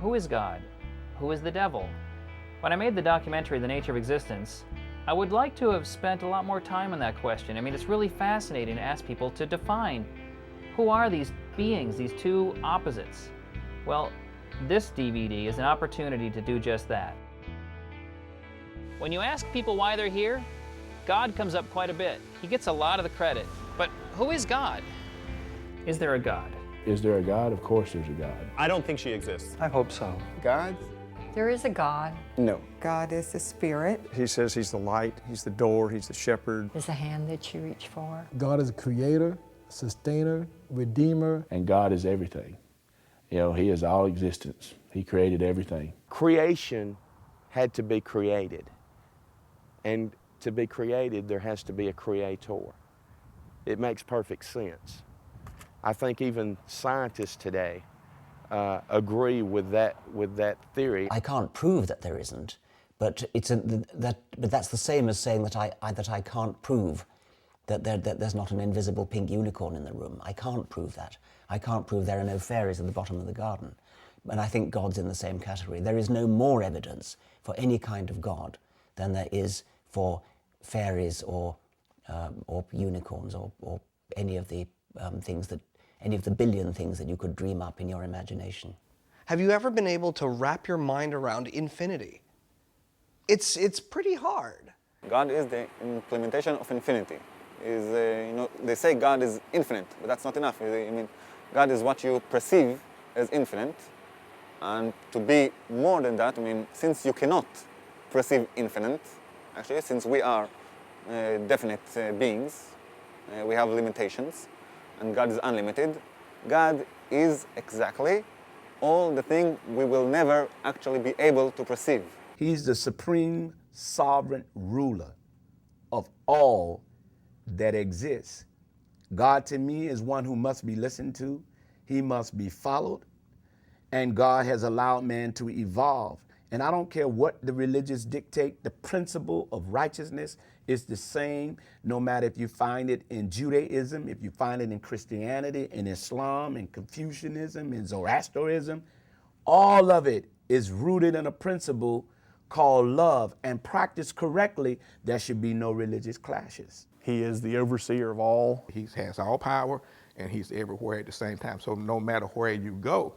who is God? Who is the devil? When I made the documentary, The Nature of Existence, I would like to have spent a lot more time on that question. I mean, it's really fascinating to ask people to define who are these beings, these two opposites. Well, this DVD is an opportunity to do just that. When you ask people why they're here, God comes up quite a bit. He gets a lot of the credit. But who is God? Is there a God? Is there a God? Of course there's a God. I don't think she exists. I hope so. God? There is a God. No. God is the spirit. He says he's the light, he's the door, he's the shepherd. There's a hand that you reach for. God is a creator, sustainer, redeemer. And God is everything. You know, he is all existence. He created everything. Creation had to be created. And to be created, there has to be a creator. It makes perfect sense. I think even scientists today agree with that theory. I can't prove that there isn't, but but that's the same as saying that I can't prove that there's not an invisible pink unicorn in the room. I can't prove that. I can't prove there are no fairies at the bottom of the garden. And I think God's in the same category. There is no more evidence for any kind of God than there is for fairies or unicorns or any of the any of the billion things that you could dream up in your imagination. Have you ever been able to wrap your mind around infinity? It's pretty hard. God is the implementation of infinity. They say God is infinite, but that's not enough. I mean, God is what you perceive as infinite, and to be more than that, I mean, since you cannot perceive infinite, actually, since we are definite beings, we have limitations, and God is unlimited. God is exactly all the thing we will never actually be able to perceive. He's the supreme sovereign ruler of all that exists. God to me is one who must be listened to, he must be followed, and God has allowed man to evolve. And I don't care what the religious dictate, the principle of righteousness is the same, no matter if you find it in Judaism, if you find it in Christianity, in Islam, in Confucianism, in Zoroastrianism. All of it is rooted in a principle called love, and practiced correctly, there should be no religious clashes. He is the overseer of all. He has all power, and he's everywhere at the same time. So no matter where you go,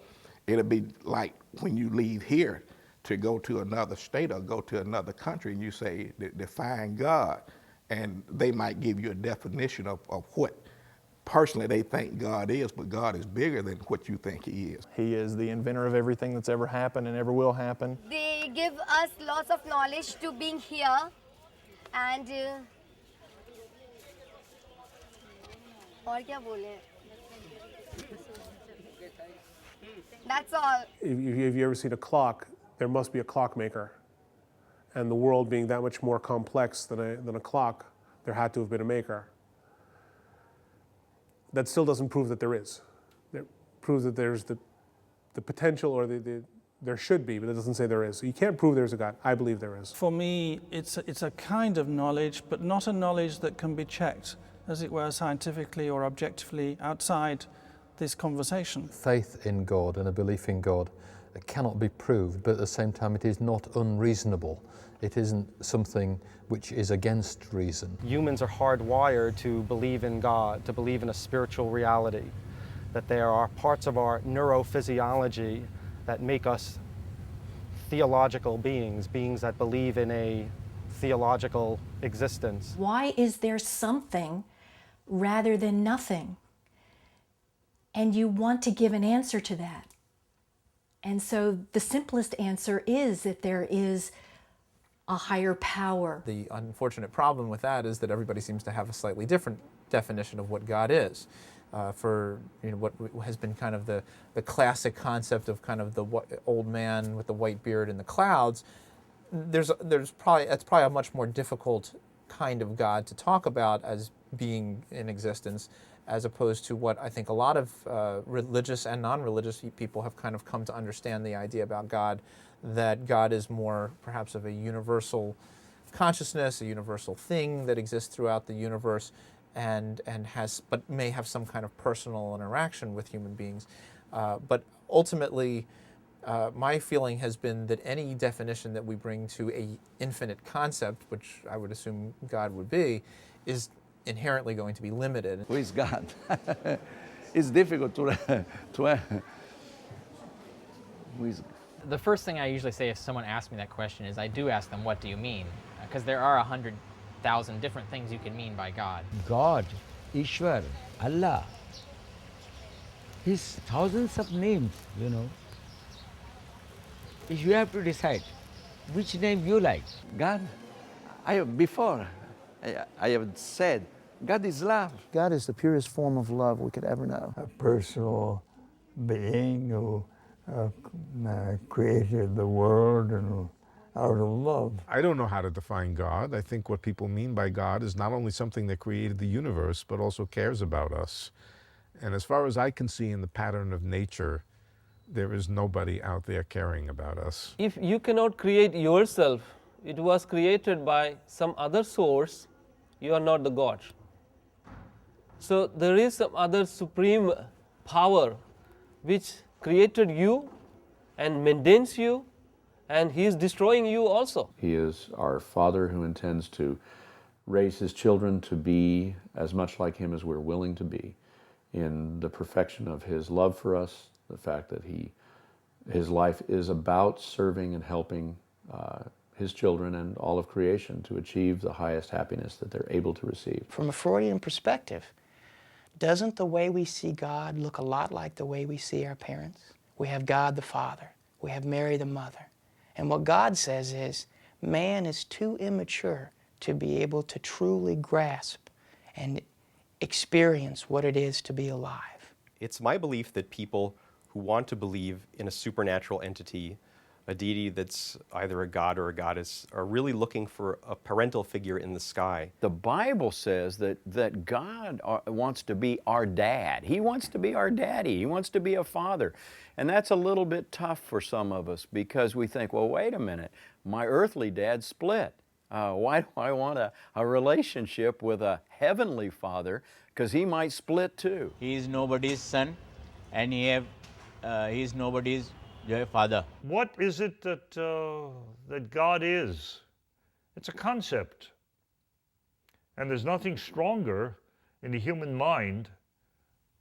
it'll be like when you leave here to go to another state or go to another country and you say, define God. And they might give you a definition of what personally they think God is, but God is bigger than what you think he is. He is the inventor of everything that's ever happened and ever will happen. They give us lots of knowledge to being here, and और क्या बोले? That's all. If you ever seen a clock, there must be a clockmaker. And the world being that much more complex than a clock, there had to have been a maker. That still doesn't prove that there is. It proves that there's the potential, or there should be, but it doesn't say there is. So you can't prove there's a God. I believe there is. For me, it's a kind of knowledge, but not a knowledge that can be checked, as it were, scientifically or objectively outside this conversation. Faith in God and a belief in God cannot be proved, but at the same time it is not unreasonable. It isn't something which is against reason. Humans are hardwired to believe in God, to believe in a spiritual reality, that there are parts of our neurophysiology that make us theological beings, beings that believe in a theological existence. Why is there something rather than nothing? And you want to give an answer to that. And so the simplest answer is that there is a higher power. The unfortunate problem with that is that everybody seems to have a slightly different definition of what God is. For what has been kind of the classic concept of kind of the old man with the white beard in the clouds, that's probably a much more difficult kind of God to talk about as being in existence, as opposed to what I think a lot of religious and non-religious people have kind of come to understand the idea about God, that God is more perhaps of a universal consciousness, a universal thing that exists throughout the universe, but may have some kind of personal interaction with human beings. But ultimately, My feeling has been that any definition that we bring to an infinite concept, which I would assume God would be, is inherently going to be limited. Who is God? It's difficult to who is The first thing I usually say if someone asks me that question is I do ask them, what do you mean? Because there are 100,000 different things you can mean by God. God, Ishwar, Allah. His thousands of names, you know. You have to decide which name you like. God, I have said, God is love. God is the purest form of love we could ever know. A personal being who created the world and out of love. I don't know how to define God. I think what people mean by God is not only something that created the universe, but also cares about us. And as far as I can see in the pattern of nature, there is nobody out there caring about us. If you cannot create yourself, it was created by some other source, you are not the God. So there is some other supreme power which created you and maintains you, and he is destroying you also. He is our Father who intends to raise his children to be as much like him as we're willing to be, in the perfection of his love for us, the fact that his life is about serving and helping his children and all of creation to achieve the highest happiness that they're able to receive. From a Freudian perspective, doesn't the way we see God look a lot like the way we see our parents? We have God the Father, we have Mary the Mother, and what God says is, man is too immature to be able to truly grasp and experience what it is to be alive. It's my belief that people who want to believe in a supernatural entity, a deity that's either a god or a goddess, are really looking for a parental figure in the sky. The Bible says that God wants to be our dad. He wants to be our daddy. He wants to be a father. And that's a little bit tough for some of us because we think, well, wait a minute, my earthly dad split. Why do I want a relationship with a heavenly father? Because he might split too. He is nobody's son, and he is nobody's father. What is it that God is? It's a concept. And there's nothing stronger in the human mind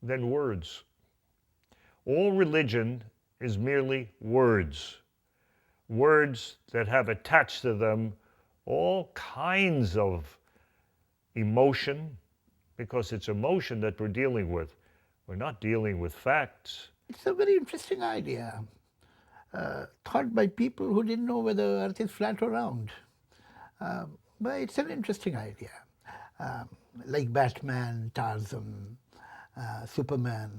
than words. All religion is merely words. Words that have attached to them all kinds of emotion, because it's emotion that we're dealing with. We're not dealing with facts. It's a very interesting idea, thought by people who didn't know whether Earth is flat or round. But it's an interesting idea, like Batman, Tarzan, Superman.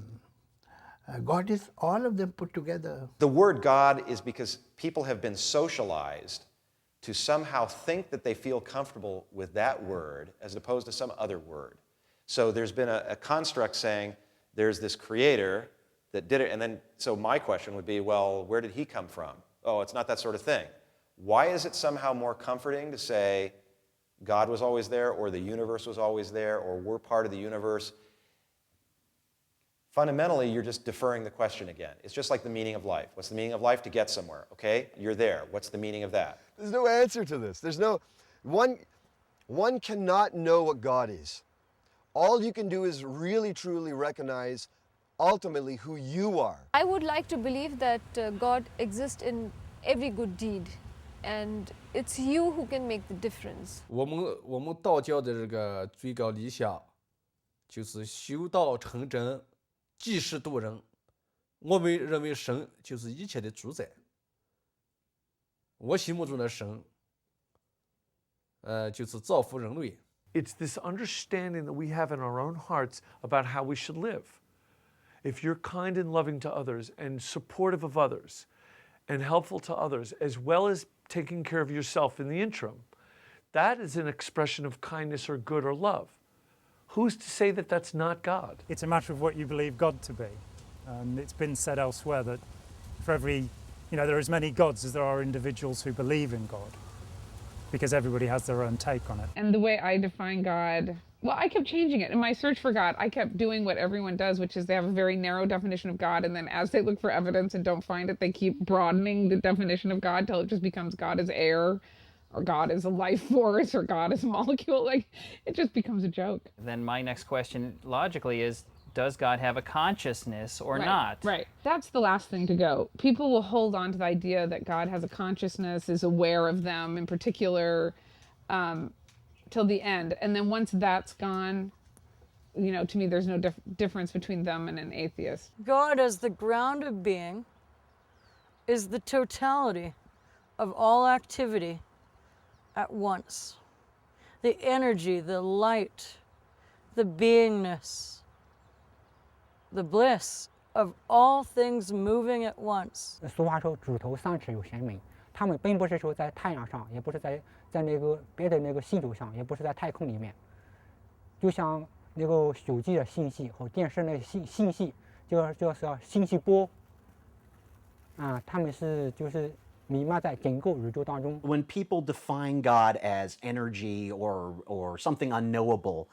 God is all of them put together. The word God is because people have been socialized to somehow think that they feel comfortable with that word as opposed to some other word. So there's been a construct saying there's this creator that did it, and then, so my question would be, well, where did he come from? Oh, it's not that sort of thing. Why is it somehow more comforting to say God was always there, or the universe was always there, or we're part of the universe? Fundamentally, you're just deferring the question again. It's just like the meaning of life. What's the meaning of life? To get somewhere, okay? You're there. What's the meaning of that? There's no answer to this. There's no, one cannot know what God is. All you can do is really, truly recognize ultimately who you are. I would like to believe that God exists in every good deed, and it's you who can make the difference. 我们道教的这个最高理想就是修道成真，济世度人。我们认为神就是一切的主宰。我心目中的神，就是造福人类。 It's this understanding that we have in our own hearts about how we should live. If you're kind and loving to others and supportive of others and helpful to others, as well as taking care of yourself in the interim, that is an expression of kindness or good or love. Who's to say that that's not God? It's a matter of what you believe God to be. It's been said elsewhere that for every, there are as many gods as there are individuals who believe in God, because everybody has their own take on it. And the way I define God Well, I kept changing it. In my search for God, I kept doing what everyone does, which is they have a very narrow definition of God, and then as they look for evidence and don't find it, they keep broadening the definition of God till it just becomes God is air, or God is a life force, or God is a molecule. Like, it just becomes a joke. Then my next question, logically, is does God have a consciousness or not? Right. That's the last thing to go. People will hold on to the idea that God has a consciousness, is aware of them in particular, till the end. And then once that's gone, you know, to me, there's no difference between them and an atheist. God as the ground of being is the totality of all activity at once. The energy, the light, the beingness, the bliss of all things moving at once. 俗话说指头三尺有神明，他们并不是说在太阳上，也不是在那个别的那个星球上，也不是在太空里面，就像那个手机的信息和电视那个信息，就是信息波，他们是就是弥漫在整个宇宙当中。When people define God as energy or something unknowable,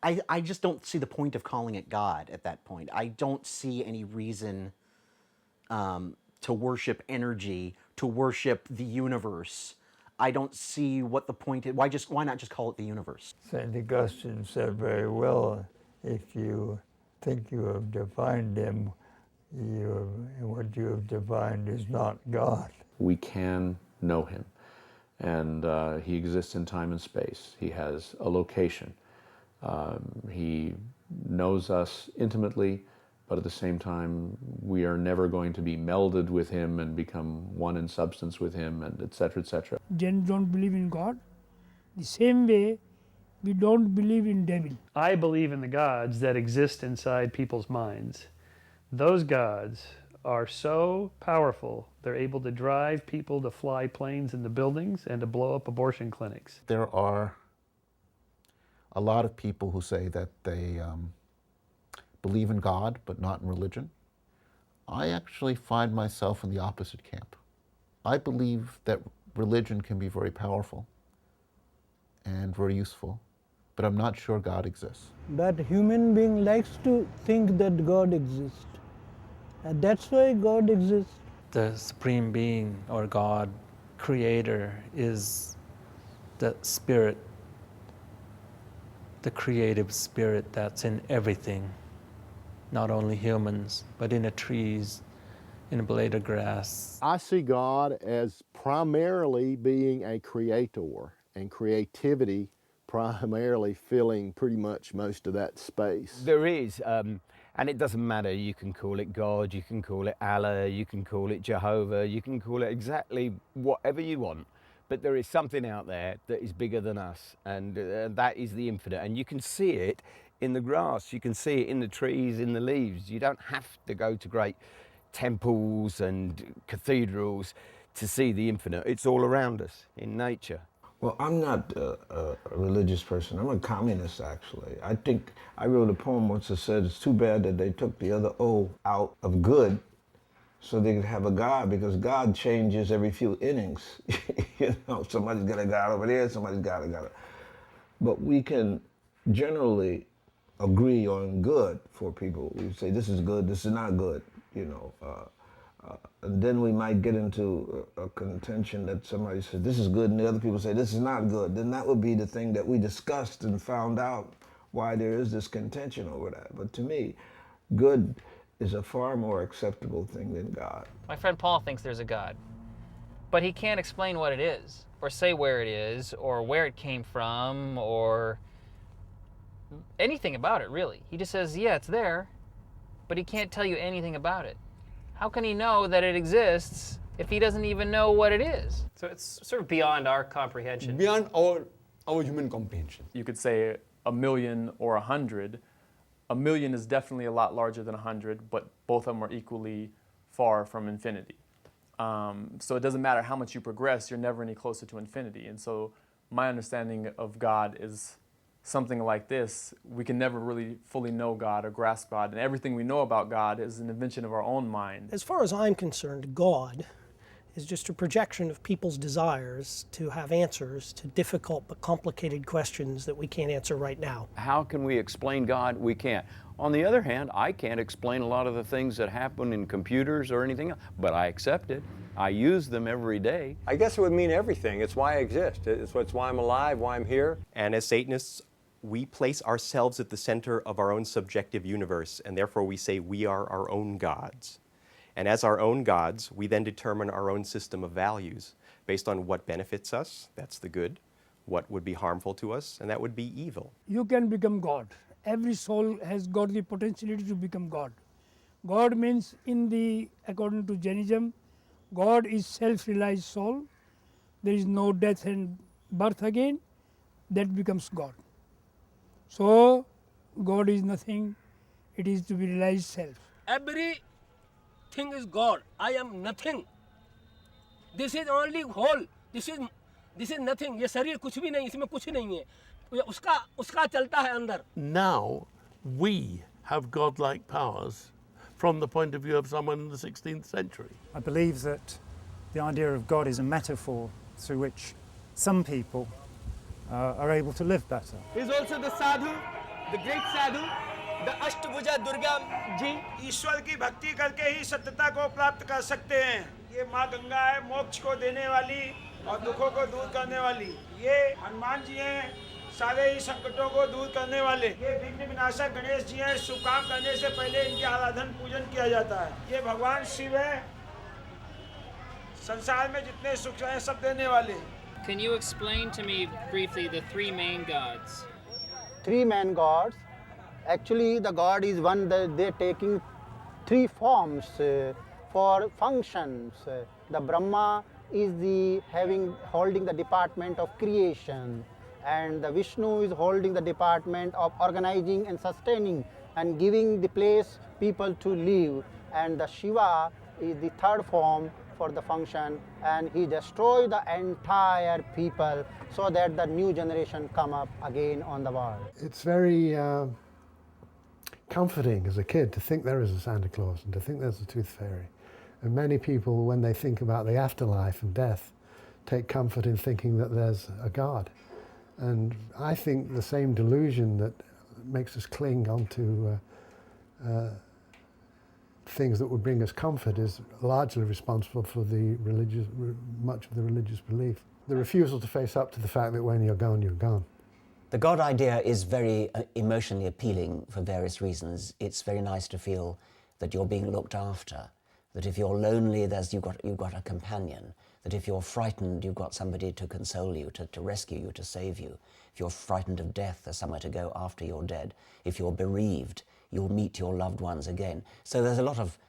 I just don't see the point of calling it God at that point. I don't see any reason to worship energy, to worship the universe. I don't see what the point is. Why not just call it the universe? St. Augustine said very well, if you think you have defined him, what you have defined is not God. We can know him, and he exists in time and space. He has a location. He knows us intimately, but at the same time, we are never going to be melded with him and become one in substance with him, and et cetera, et cetera. Jains don't believe in God. The same way, we don't believe in devil. I believe in the gods that exist inside people's minds. Those gods are so powerful, they're able to drive people to fly planes into buildings and to blow up abortion clinics. There are a lot of people who say that they believe in God, but not in religion. I actually find myself in the opposite camp. I believe that religion can be very powerful and very useful, but I'm not sure God exists. But human being likes to think that God exists. And that's why God exists. The Supreme Being or God, Creator, is the spirit, the creative spirit that's in everything. Not only humans, but in the trees, in a blade of grass. I see God as primarily being a creator, and creativity primarily filling pretty much most of that space. There is, and it doesn't matter, you can call it God, you can call it Allah, you can call it Jehovah, you can call it exactly whatever you want. But there is something out there that is bigger than us, and that is the infinite. And you can see it in the grass, you can see it in the trees, in the leaves. You don't have to go to great temples and cathedrals to see the infinite. It's all around us in nature. Well, I'm not a religious person. I'm a communist, actually. I think I wrote a poem once that said it's too bad that they took the other O out of good so they could have a God, because God changes every few innings. You know, somebody's got a God over there, somebody's got a. But we can generally agree on good for people. We say this is good, this is not good, you know. And then we might get into a contention that somebody says this is good and the other people say this is not good. Then that would be the thing that we discussed and found out why there is this contention over that. But to me, good is a far more acceptable thing than God. My friend Paul thinks there's a God, but he can't explain what it is, or say where it is, or where it came from, or anything about it, really. He just says, yeah, it's there, but he can't tell you anything about it. How can he know that it exists if he doesn't even know what it is? So it's sort of beyond our comprehension. Beyond our human comprehension. You could say 1,000,000 or 100. 1,000,000 is definitely a lot larger than 100, but both of them are equally far from infinity. So it doesn't matter how much you progress, you're never any closer to infinity. And so my understanding of God is something like this. We can never really fully know God or grasp God, and everything we know about God is an invention of our own mind. As far as I'm concerned, God is just a projection of people's desires to have answers to difficult but complicated questions that we can't answer right now. How can we explain God? We can't. On the other hand, I can't explain a lot of the things that happen in computers or anything else, but I accept it. I use them every day. I guess it would mean everything. It's why I exist. It's why I'm alive, why I'm here. And as Satanists, we place ourselves at the center of our own subjective universe, and therefore we say we are our own gods. And as our own gods, we then determine our own system of values based on what benefits us, that's the good, what would be harmful to us, and that would be evil. You can become God. Every soul has got the potentiality to become God. God means, according to Jainism, God is self-realized soul. There is no death and birth again. That becomes God. So, God is nothing. It is to be realized self. Everything is God. I am nothing. This is only whole. This is nothing. ये शरीर कुछ भी नहीं, इसमें कुछ नहीं है. उसका चलता है अंदर. Now we have godlike powers from the point of view of someone in the 16th century. I believe that the idea of God is a metaphor through which some people are able to live better. Is also the sadhu, the great sadhu, the Ashtabhuja Durga ji. ईश्वर की भक्ति करके ही सत्यता को प्राप्त कर सकते हैं. ये माँ गंगा है, मोक्ष को देने वाली और दुखों को दूर करने वाली. ये हनुमान जी हैं, सारे ही संकटों को दूर करने वाले. ये विघ्न विनाशक गणेश जी हैं, शुभ काम करने से पहले इनके आराधन पूजन किया जाता है. ये भगवान शिव है, संसार में जितने सुख हैं सब देने वाले. Can you explain to me briefly the three main gods? Three main gods. Actually, the god is one that they're taking three forms for functions. The Brahma is holding the department of creation, and the Vishnu is holding the department of organizing and sustaining and giving the place people to live, and the Shiva is the third form for the function, and he destroys the entire people so that the new generation come up again on the world. It's very comforting as a kid to think there is a Santa Claus and to think there's a tooth fairy. And many people, when they think about the afterlife and death, take comfort in thinking that there's a God. And I think the same delusion that makes us cling onto things that would bring us comfort is largely responsible for much of the religious belief. The refusal to face up to the fact that when you're gone, you're gone. The God idea is very emotionally appealing for various reasons. It's very nice to feel that you're being looked after, that if you're lonely, you've got a companion, that if you're frightened, you've got somebody to console you, to rescue you, to save you. If you're frightened of death, there's somewhere to go after you're dead. If you're bereaved, you'll meet your loved ones again. So there's a lot of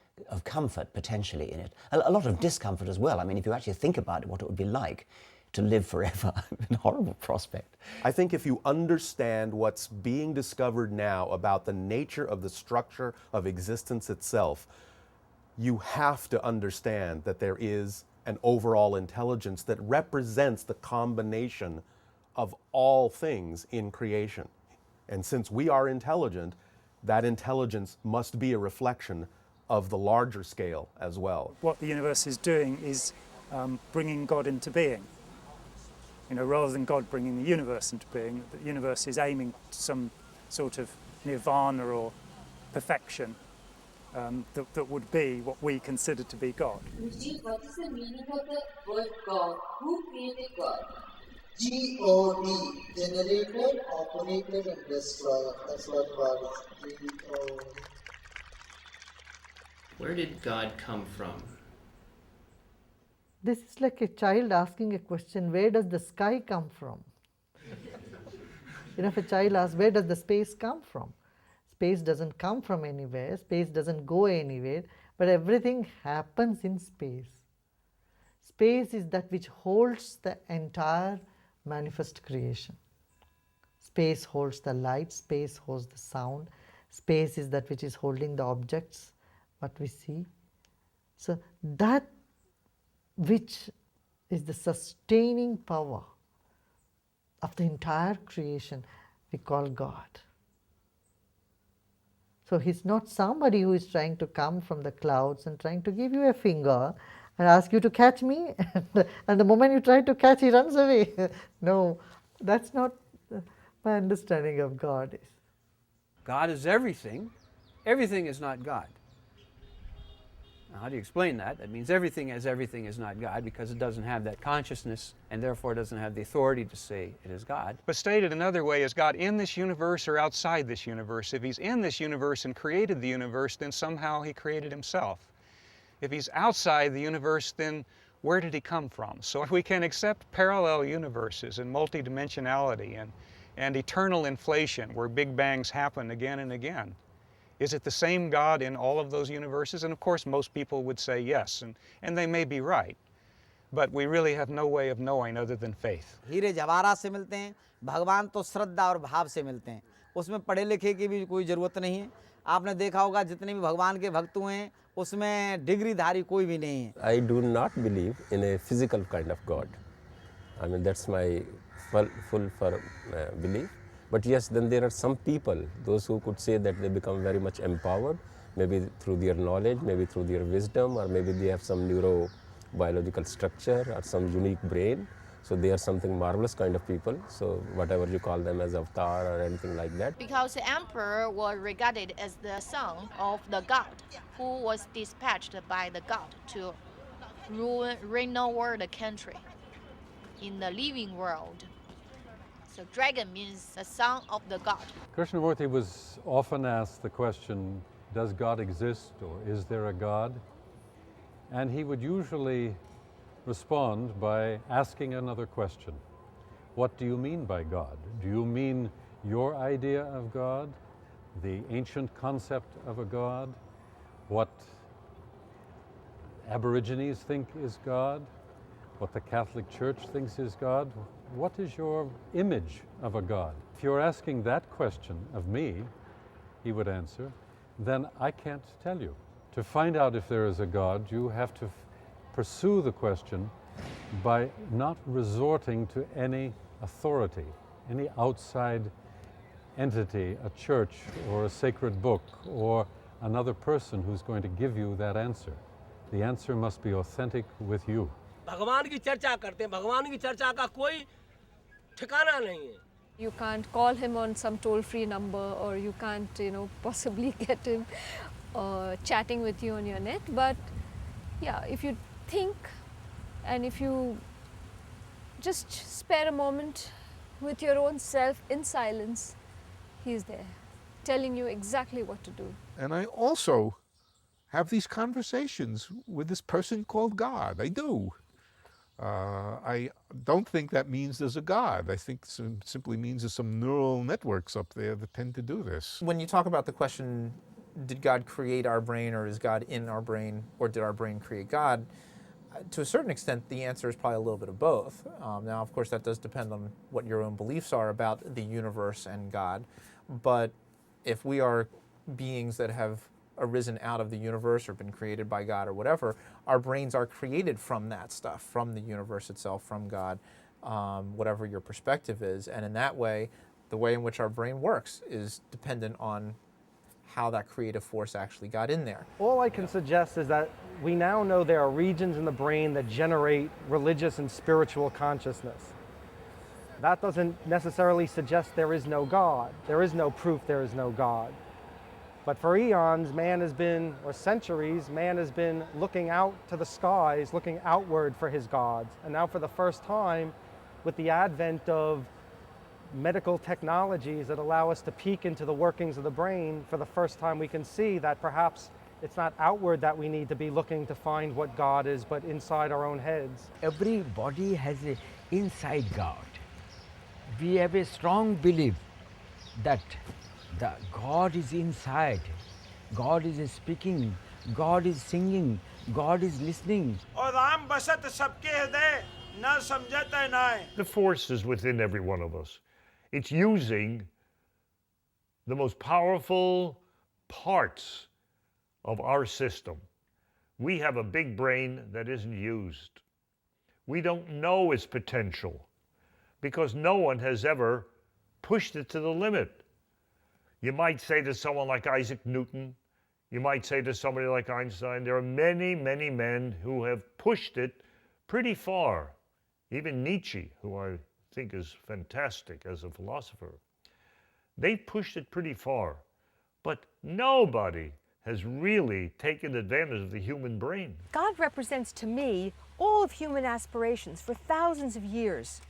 comfort potentially in it, a lot of discomfort as well. I mean, if you actually think about it, what it would be like to live forever, a horrible prospect. I think if you understand what's being discovered now about the nature of the structure of existence itself, you have to understand that there is an overall intelligence that represents the combination of all things in creation. And since we are intelligent, that intelligence must be a reflection of the larger scale as well. What the universe is doing is bringing God into being. You know, rather than God bringing the universe into being, the universe is aiming to some sort of nirvana or perfection that would be what we consider to be God. What is the meaning of the word God? Who created God? G-O-D, generated, operated, and destroyed. That's what God is. G-O-D. Where did God come from? This is like a child asking a question, where does the sky come from? You know, if a child asks, where does the space come from? Space doesn't come from anywhere, space doesn't go anywhere, but everything happens in space. Space is that which holds the entire manifest creation. Space holds the light, space holds the sound, space is that which is holding the objects, what we see. So that which is the sustaining power of the entire creation, we call God. So he's not somebody who is trying to come from the clouds and trying to give you a finger and ask you to catch me, and the moment you try to catch, he runs away. No, that's not my understanding of God. God is everything. Everything is not God. Now, how do you explain that? That means everything as everything is not God, because it doesn't have that consciousness and therefore doesn't have the authority to say it is God. But stated another way, is God in this universe or outside this universe? If he's in this universe and created the universe, then somehow he created himself. If he's outside the universe, then where did he come from? So if we can accept parallel universes and multidimensionality and eternal inflation, where big bangs happen again and again, is it the same God in all of those universes? And of course, most people would say yes, and they may be right. But we really have no way of knowing other than faith. हीरे जवाहरात से मिलते हैं, भगवान तो श्रद्धा और भाव से मिलते हैं, उसमें पढ़े लिखे की भी कोई ज़रूरत नहीं है। आपने देखा होगा जितने भी भगवान के भक्त हुए हैं, उसमें डिग्रीधारी कोई भी नहीं है। I do not believe in a physical kind of God. I mean, that's my full belief. But yes, then there are some people, those who could say that they become very much empowered, maybe through their knowledge, maybe through their wisdom, or maybe they have some neurobiological structure or some unique brain. So they are something marvelous kind of people. So whatever you call them as Avatar or anything like that. Because the emperor was regarded as the son of the god, who was dispatched by the god to reign over the country in the living world. So dragon means the son of the god. Krishnamurti was often asked the question, does God exist, or is there a God? And he would usually respond by asking another question. What do you mean by God? Do you mean your idea of God? The ancient concept of a God? What Aborigines think is God? What the Catholic Church thinks is God? What is your image of a God? If you're asking that question of me, he would answer, then I can't tell you. To find out if there is a God, you have to pursue the question by not resorting to any authority, any outside entity, a church or a sacred book or another person who's going to give you that answer. The answer must be authentic with you. भगवान की चर्चा करते हैं, भगवान की चर्चा का कोई ठिकाना नहीं है. You can't call him on some toll-free number, or you can't, possibly get him chatting with you on your net. But yeah, if you think and if you just spare a moment with your own self in silence, he's there, telling you exactly what to do. And I also have these conversations with this person called God. I do. I don't think that means there's a God. I think it simply means there's some neural networks up there that tend to do this. When you talk about the question, did God create our brain, or is God in our brain, or did our brain create God? To a certain extent, the answer is probably a little bit of both. Now, of course, that does depend on what your own beliefs are about the universe and God. But if we are beings that have arisen out of the universe or been created by God or whatever, our brains are created from that stuff, from the universe itself, from God, whatever your perspective is. And in that way, the way in which our brain works is dependent on how that creative force actually got in there. All I can suggest is that we now know there are regions in the brain that generate religious and spiritual consciousness. That doesn't necessarily suggest there is no God. There is no proof there is no God. But for eons, man has been, or centuries, man has been looking out to the skies, looking outward for his gods. And now for the first time, with the advent of medical technologies that allow us to peek into the workings of the brain, for the first time we can see that perhaps it's not outward that we need to be looking to find what God is, but inside our own heads. Every body has an inside God. We have a strong belief that the God is inside, God is speaking, God is singing, God is listening. और राम बसत सबके हृदय न समझत नाय. The force is within every one of us. It's using the most powerful parts of our system. We have a big brain that isn't used. We don't know its potential because no one has ever pushed it to the limit. You might say to someone like Isaac Newton, You might say to somebody like Einstein, there are many, many men who have pushed it pretty far. Even Nietzsche, who I think is fantastic as a philosopher, they've pushed it pretty far. But nobody has really taken advantage of the human brain. God represents to me all of human aspirations for thousands of years.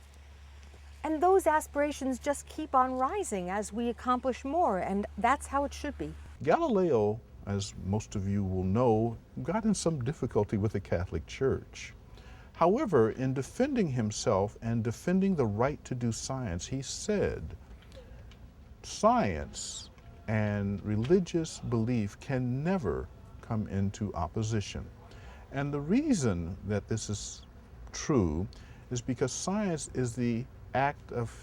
And those aspirations just keep on rising as we accomplish more, and that's how it should be. Galileo, as most of you will know, got in some difficulty with the Catholic Church. However, in defending himself and defending the right to do science, he said, science and religious belief can never come into opposition. And the reason that this is true is because science is the act of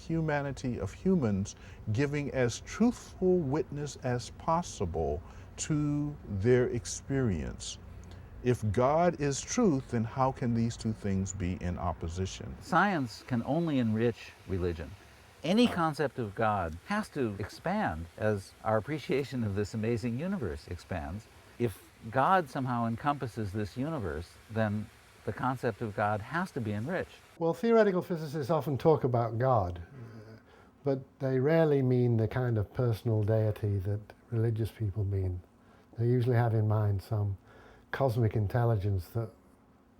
humanity, of humans, giving as truthful witness as possible to their experience. If God is truth, then how can these two things be in opposition? Science can only enrich religion. Any concept of God has to expand as our appreciation of this amazing universe expands. If God somehow encompasses this universe, then the concept of God has to be enriched. Well, theoretical physicists often talk about God, but they rarely mean the kind of personal deity that religious people mean. They usually have in mind some cosmic intelligence that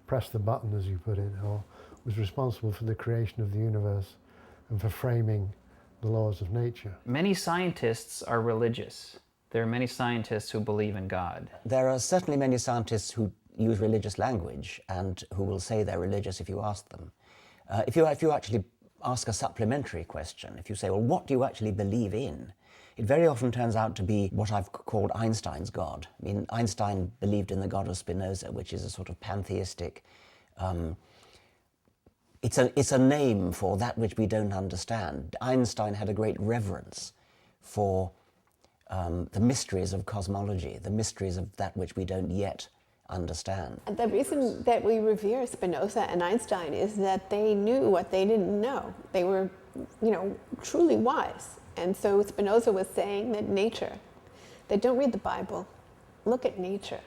pressed the button, as you put it, or was responsible for the creation of the universe and for framing the laws of nature. Many scientists are religious. There are many scientists who believe in God. There are certainly many scientists who use religious language and who will say they're religious if you ask them. If you actually ask a supplementary question, if you say, well, what do you actually believe in? It very often turns out to be what I've called Einstein's God. I mean, Einstein believed in the God of Spinoza, which is a sort of pantheistic, it's a name for that which we don't understand. Einstein had a great reverence for the mysteries of cosmology, the mysteries of that which we don't yet understand. The reason that we revere Spinoza and Einstein is that they knew what they didn't know. They were, truly wise. And so Spinoza was saying that nature, that don't read the Bible, look at nature.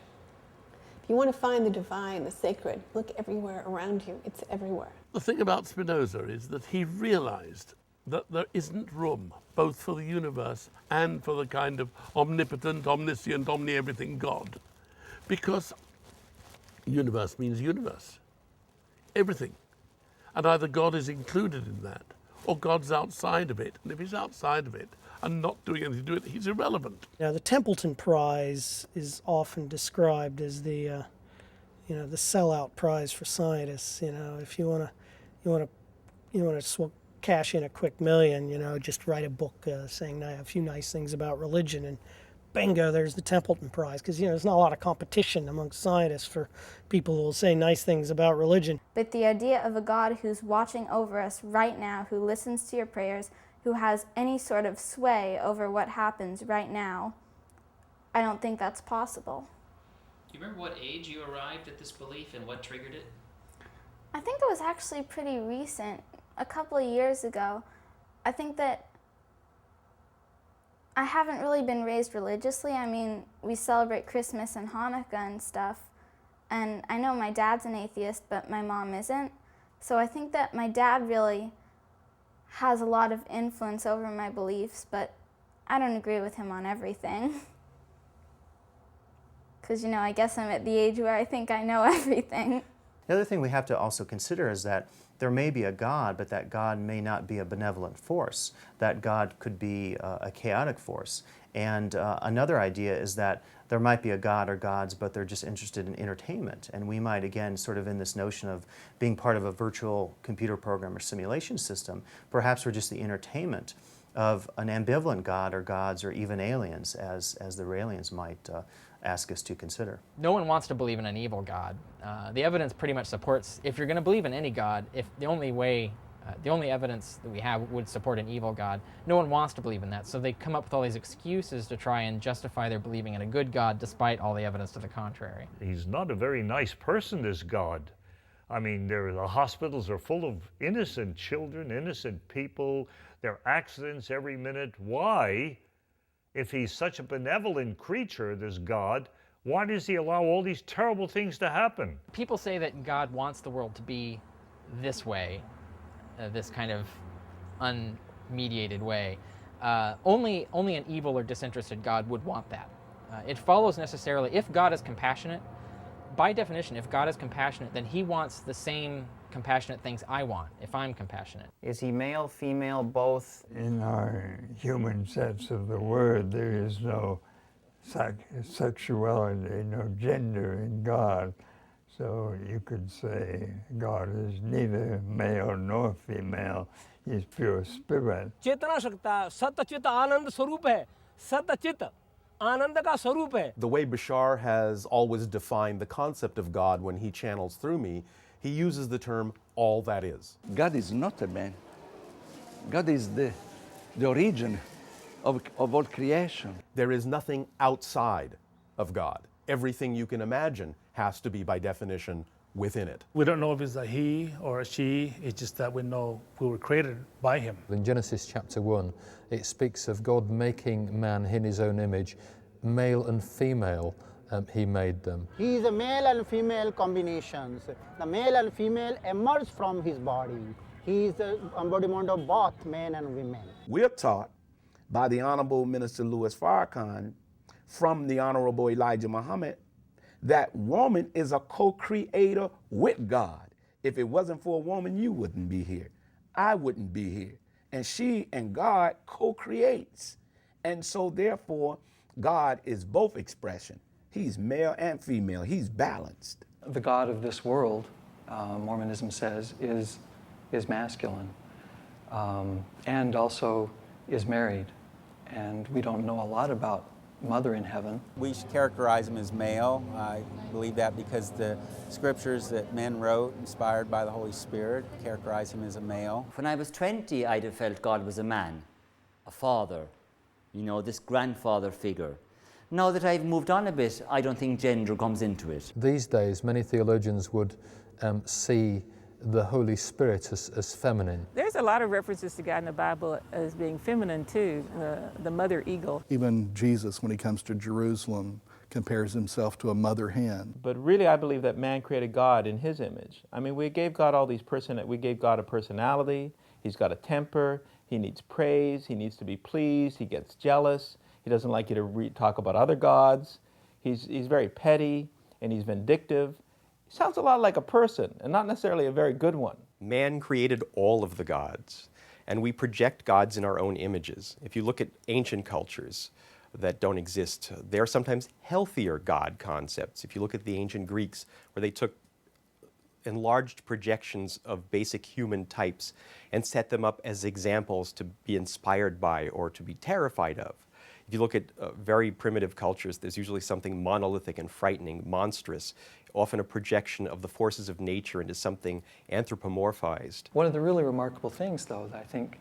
If you want to find the divine, the sacred, look everywhere around you. It's everywhere. The thing about Spinoza is that he realized that there isn't room both for the universe and for the kind of omnipotent, omniscient, omni-everything God. Because universe means universe, everything. And either God is included in that, or God's outside of it. And if he's outside of it and not doing anything to do with it, he's irrelevant. Now, the Templeton Prize is often described as the sellout prize for scientists. If you want to cash in a quick million, just write a book saying a few nice things about religion, and bingo, there's the Templeton Prize. Because there's not a lot of competition amongst scientists for people who will say nice things about religion. But the idea of a God who's watching over us right now, who listens to your prayers, who has any sort of sway over what happens right now, I don't think that's possible. Do you remember what age you arrived at this belief and what triggered it? I think it was actually pretty recent, a couple of years ago. I think that I haven't really been raised religiously. I mean, we celebrate Christmas and Hanukkah and stuff, and I know my dad's an atheist, but my mom isn't. So I think that my dad really has a lot of influence over my beliefs, but I don't agree with him on everything. Because, I guess I'm at the age where I think I know everything. The other thing we have to also consider is that there may be a God, but that God may not be a benevolent force. That God could be a chaotic force. And another idea is that there might be a God or gods, but they're just interested in entertainment. And we might, again, sort of in this notion of being part of a virtual computer program or simulation system, perhaps we're just the entertainment of an ambivalent God or gods or even aliens, as the Raelians might ask us to consider. No one wants to believe in an evil God. The evidence pretty much supports, if you're going to believe in any God, if the only evidence that we have would support an evil God, no one wants to believe in that. So they come up with all these excuses to try and justify their believing in a good God despite all the evidence to the contrary. He's not a very nice person, this God. I mean, the hospitals are full of innocent children, innocent people. There are accidents every minute. Why If he's such a benevolent creature, this God, why does he allow all these terrible things to happen? People say that God wants the world to be this way, this kind of unmediated way. Only an evil or disinterested God would want that. It follows necessarily, if God is compassionate, by definition, if God is compassionate, then he wants the same compassionate things I want, if I'm compassionate. Is he male, female, both? In our human sense of the word, there is no sexuality, no gender in God. So you could say God is neither male nor female. He's pure spirit. चेतना शक्ता सतचित आनंद स्वरूप है सतचित आनंद का स्वरूप है. The way Bashar has always defined the concept of God when he channels through me, he uses the term all that is. God is not a man. God is the origin of all creation. There is nothing outside of God. Everything you can imagine has to be, by definition, within it. We don't know if it's a he or a she, it's just that we know we were created by him. In Genesis chapter 1, it speaks of God making man in his own image, male and female, he made them. He is a male and female combinations. The male and female emerge from his body. He is the embodiment of both men and women. We're taught by the Honorable Minister Louis Farrakhan from the Honorable Elijah Muhammad that woman is a co-creator with God. If it wasn't for a woman, you wouldn't be here. I wouldn't be here. And she and God co-creates. And so therefore, God is both expression. He's male and female. He's balanced. The God of this world, Mormonism says, is masculine and also is married. And we don't know a lot about Mother in heaven. We should characterize him as male. I believe that because the scriptures that men wrote, inspired by the Holy Spirit, characterize him as a male. When I was 20, I'd have felt God was a man, a father, you know, this grandfather figure. Now that I've moved on a bit, I don't think gender comes into it. These days, many theologians would see the Holy Spirit as feminine. There's a lot of references to God in the Bible as being feminine too, the mother eagle. Even Jesus, when he comes to Jerusalem, compares himself to a mother hen. But really, I believe that man created God in his image. I mean, we gave God all these we gave God a personality, he's got a temper, he needs praise, he needs to be pleased, he gets jealous, he doesn't like you to talk about other gods, he's very petty, and he's vindictive. Sounds a lot like a person, and not necessarily a very good one. Man created all of the gods, and we project gods in our own images. If you look at ancient cultures that don't exist, there are sometimes healthier god concepts. If you look at the ancient Greeks, where they took enlarged projections of basic human types and set them up as examples to be inspired by or to be terrified of. If you look at very primitive cultures, there's usually something monolithic and frightening, monstrous, often a projection of the forces of nature into something anthropomorphized. One of the really remarkable things, though, that I think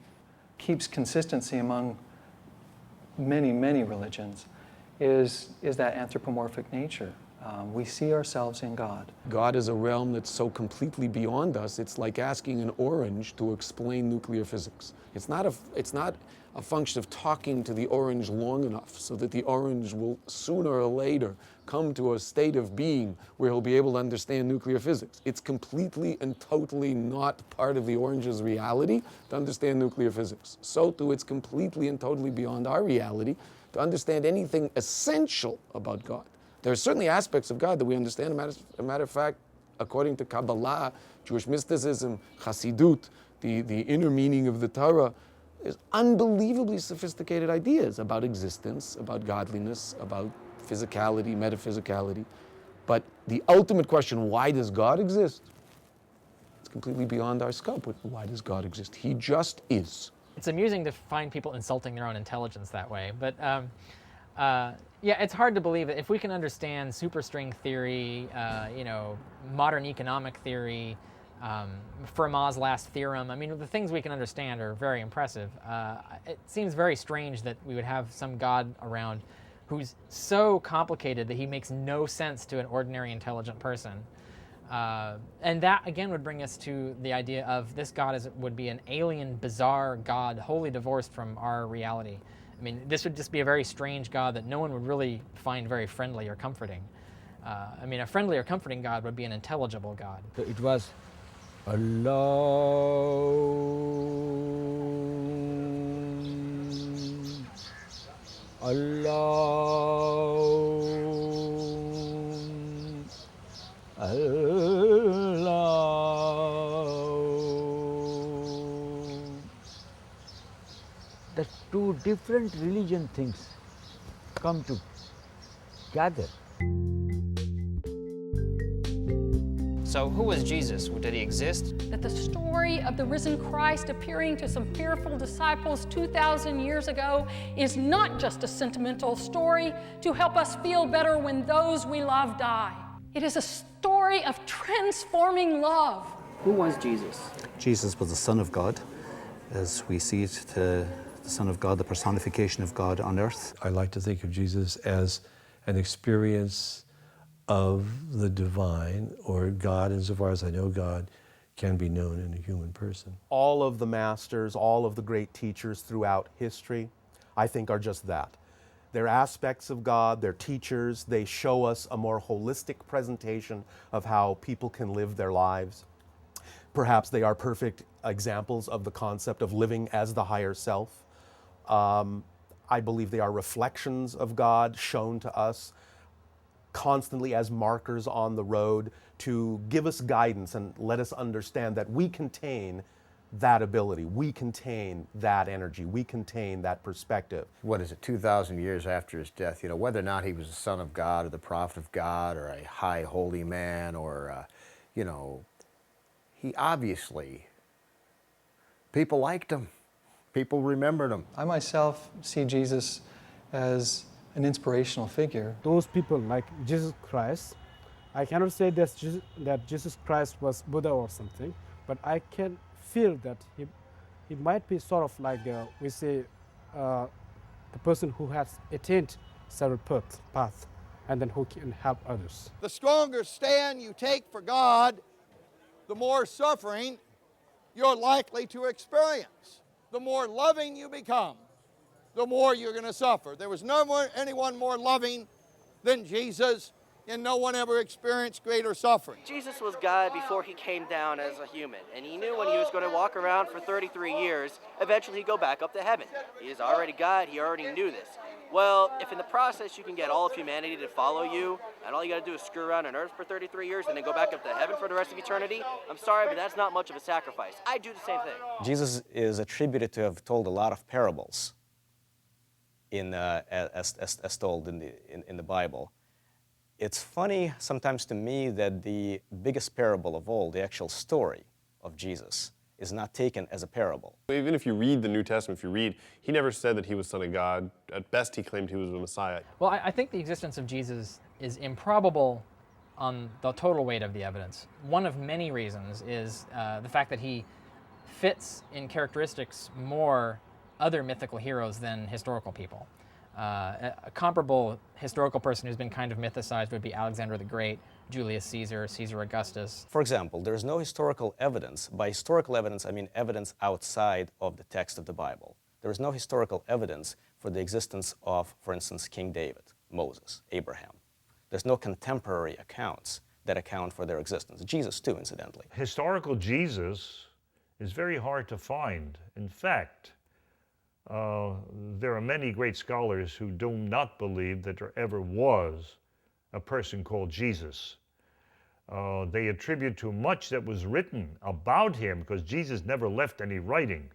keeps consistency among many, many religions is that anthropomorphic nature. We see ourselves in God. God is a realm that's so completely beyond us, it's like asking an orange to explain nuclear physics. It's not a function of talking to the orange long enough so that the orange will sooner or later come to a state of being where he'll be able to understand nuclear physics. It's completely and totally not part of the orange's reality to understand nuclear physics. So too, it's completely and totally beyond our reality to understand anything essential about God. There are certainly aspects of God that we understand. A matter of fact, according to Kabbalah, Jewish mysticism, Hasidut, the inner meaning of the Torah, there's unbelievably sophisticated ideas about existence, about godliness, about physicality, metaphysicality. But the ultimate question, why does God exist? It's completely beyond our scope. Why does God exist? He just is. It's amusing to find people insulting their own intelligence that way, but yeah, it's hard to believe it. If we can understand superstring theory, modern economic theory, Fermat's last theorem, I mean, the things we can understand are very impressive. It seems very strange that we would have some God around who's so complicated that he makes no sense to an ordinary intelligent person. And that, again, would bring us to the idea of this God would be an alien, bizarre God, wholly divorced from our reality. I mean, this would just be a very strange God that no one would really find very friendly or comforting. I mean, a friendly or comforting God would be an intelligible God. It was alone, alone, alone. The two different religion things come together. So who was Jesus? Did he exist? That the story of the risen Christ appearing to some fearful disciples 2,000 years ago is not just a sentimental story to help us feel better when those we love die. It is a story of transforming love. Who was Jesus? Jesus was the Son of God, as we see it, the Son of God, the personification of God on earth. I like to think of Jesus as an experience of the divine, or God, insofar as I know God, can be known in a human person. All of the masters, all of the great teachers throughout history, I think are just that. They're aspects of God, they're teachers, they show us a more holistic presentation of how people can live their lives. Perhaps they are perfect examples of the concept of living as the higher self. I believe they are reflections of God shown to us constantly as markers on the road to give us guidance and let us understand that we contain that ability, we contain that energy, we contain that perspective. What is it, 2,000 years after his death, you know, whether or not he was the Son of God or the prophet of God or a high holy man or, you know, he obviously, people liked him, people remembered him. I myself see Jesus as an inspirational figure. Those people like Jesus Christ, I cannot say that Jesus Christ was Buddha or something, but I can feel that he might be sort of like, we say, the person who has attained several paths and then who can help others. The stronger stand you take for God, the more suffering you're likely to experience. The more loving you become, the more you're going to suffer. There was anyone more loving than Jesus, and no one ever experienced greater suffering. Jesus was God before he came down as a human, and he knew when he was going to walk around for 33 years, eventually he'd go back up to heaven. He is already God, he already knew this. Well, if in the process you can get all of humanity to follow you, and all you got to do is screw around on earth for 33 years and then go back up to heaven for the rest of eternity, I'm sorry, but that's not much of a sacrifice. I'd do the same thing. Jesus is attributed to have told a lot of parables as told in the Bible. It's funny sometimes to me that the biggest parable of all, the actual story of Jesus, is not taken as a parable. Even if you read the New Testament, he never said that he was Son of God. At best, he claimed he was a Messiah. Well, I think the existence of Jesus is improbable on the total weight of the evidence. One of many reasons is the fact that he fits in characteristics more other mythical heroes than historical people. A comparable historical person who's been kind of mythicized would be Alexander the Great, Julius Caesar, Caesar Augustus. For example, there is no historical evidence. By historical evidence, I mean evidence outside of the text of the Bible. There is no historical evidence for the existence of, for instance, King David, Moses, Abraham. There's no contemporary accounts that account for their existence. Jesus too, incidentally. Historical Jesus is very hard to find. In fact, there are many great scholars who do not believe that there ever was a person called Jesus. They attribute to much that was written about him, because Jesus never left any writing.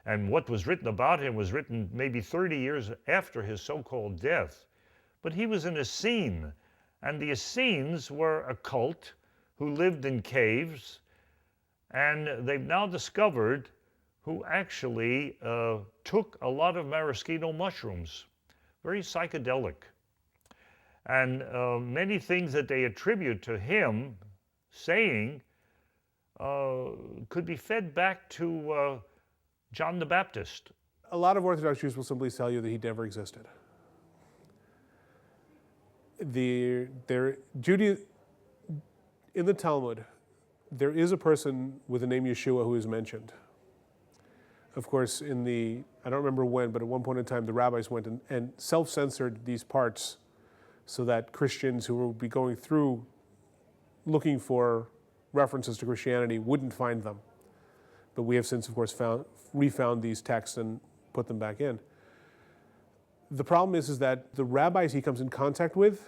And what was written about him was written maybe 30 years after his so-called death. But he was an Essene, and the Essenes were a cult who lived in caves, and they've now discovered who actually took a lot of maraschino mushrooms, very psychedelic. And many things that they attribute to him saying could be fed back to John the Baptist. A lot of Orthodox Jews will simply tell you that he never existed. In the Talmud, there is a person with the name Yeshua who is mentioned. of course, I don't remember when, but at one point in time, the rabbis went and self-censored these parts so that Christians who would be going through looking for references to Christianity wouldn't find them. But we have since, of course, refound these texts and put them back in. The problem is that the rabbis he comes in contact with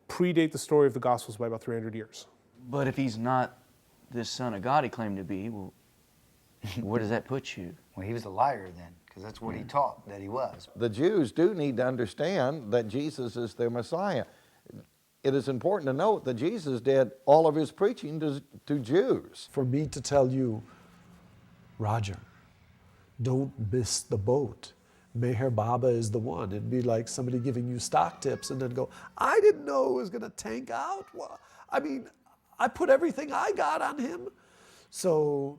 predate the story of the Gospels by about 300 years. But if he's not this son of God he claimed to be, well, where does that put you? Well, he was a liar then, because that's what he taught that he was. The Jews do need to understand that Jesus is their Messiah. It is important to note that Jesus did all of his preaching to Jews. For me to tell you, Roger, don't miss the boat. Meher Baba is the one. It'd be like somebody giving you stock tips and then go, I didn't know it was going to tank out. Well, I mean, I put everything I got on him. So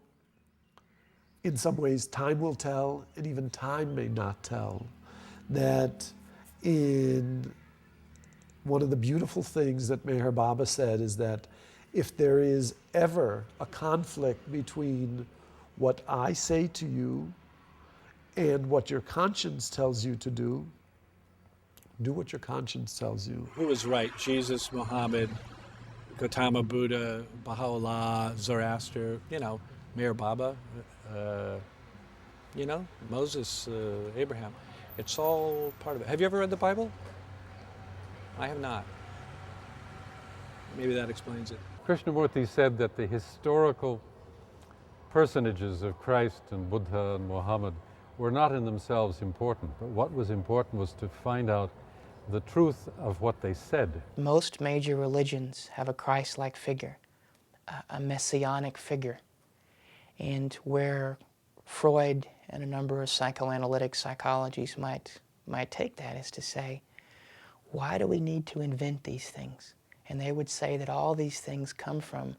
in some ways, time will tell, and even time may not tell, that in one of the beautiful things that Meher Baba said is that if there is ever a conflict between what I say to you and what your conscience tells you to do what your conscience tells you. Who was right? Jesus, Muhammad, Gautama Buddha, Baha'u'llah, Zoroaster, Meher Baba, Moses, Abraham. It's all part of it. Have you ever read the Bible? I have not. Maybe that explains it. Krishnamurti said that the historical personages of Christ and Buddha and Muhammad were not in themselves important, but what was important was to find out the truth of what they said. Most major religions have a Christ-like figure, a messianic figure. And where Freud and a number of psychoanalytic psychologies might take that is to say, why do we need to invent these things? And they would say that all these things come from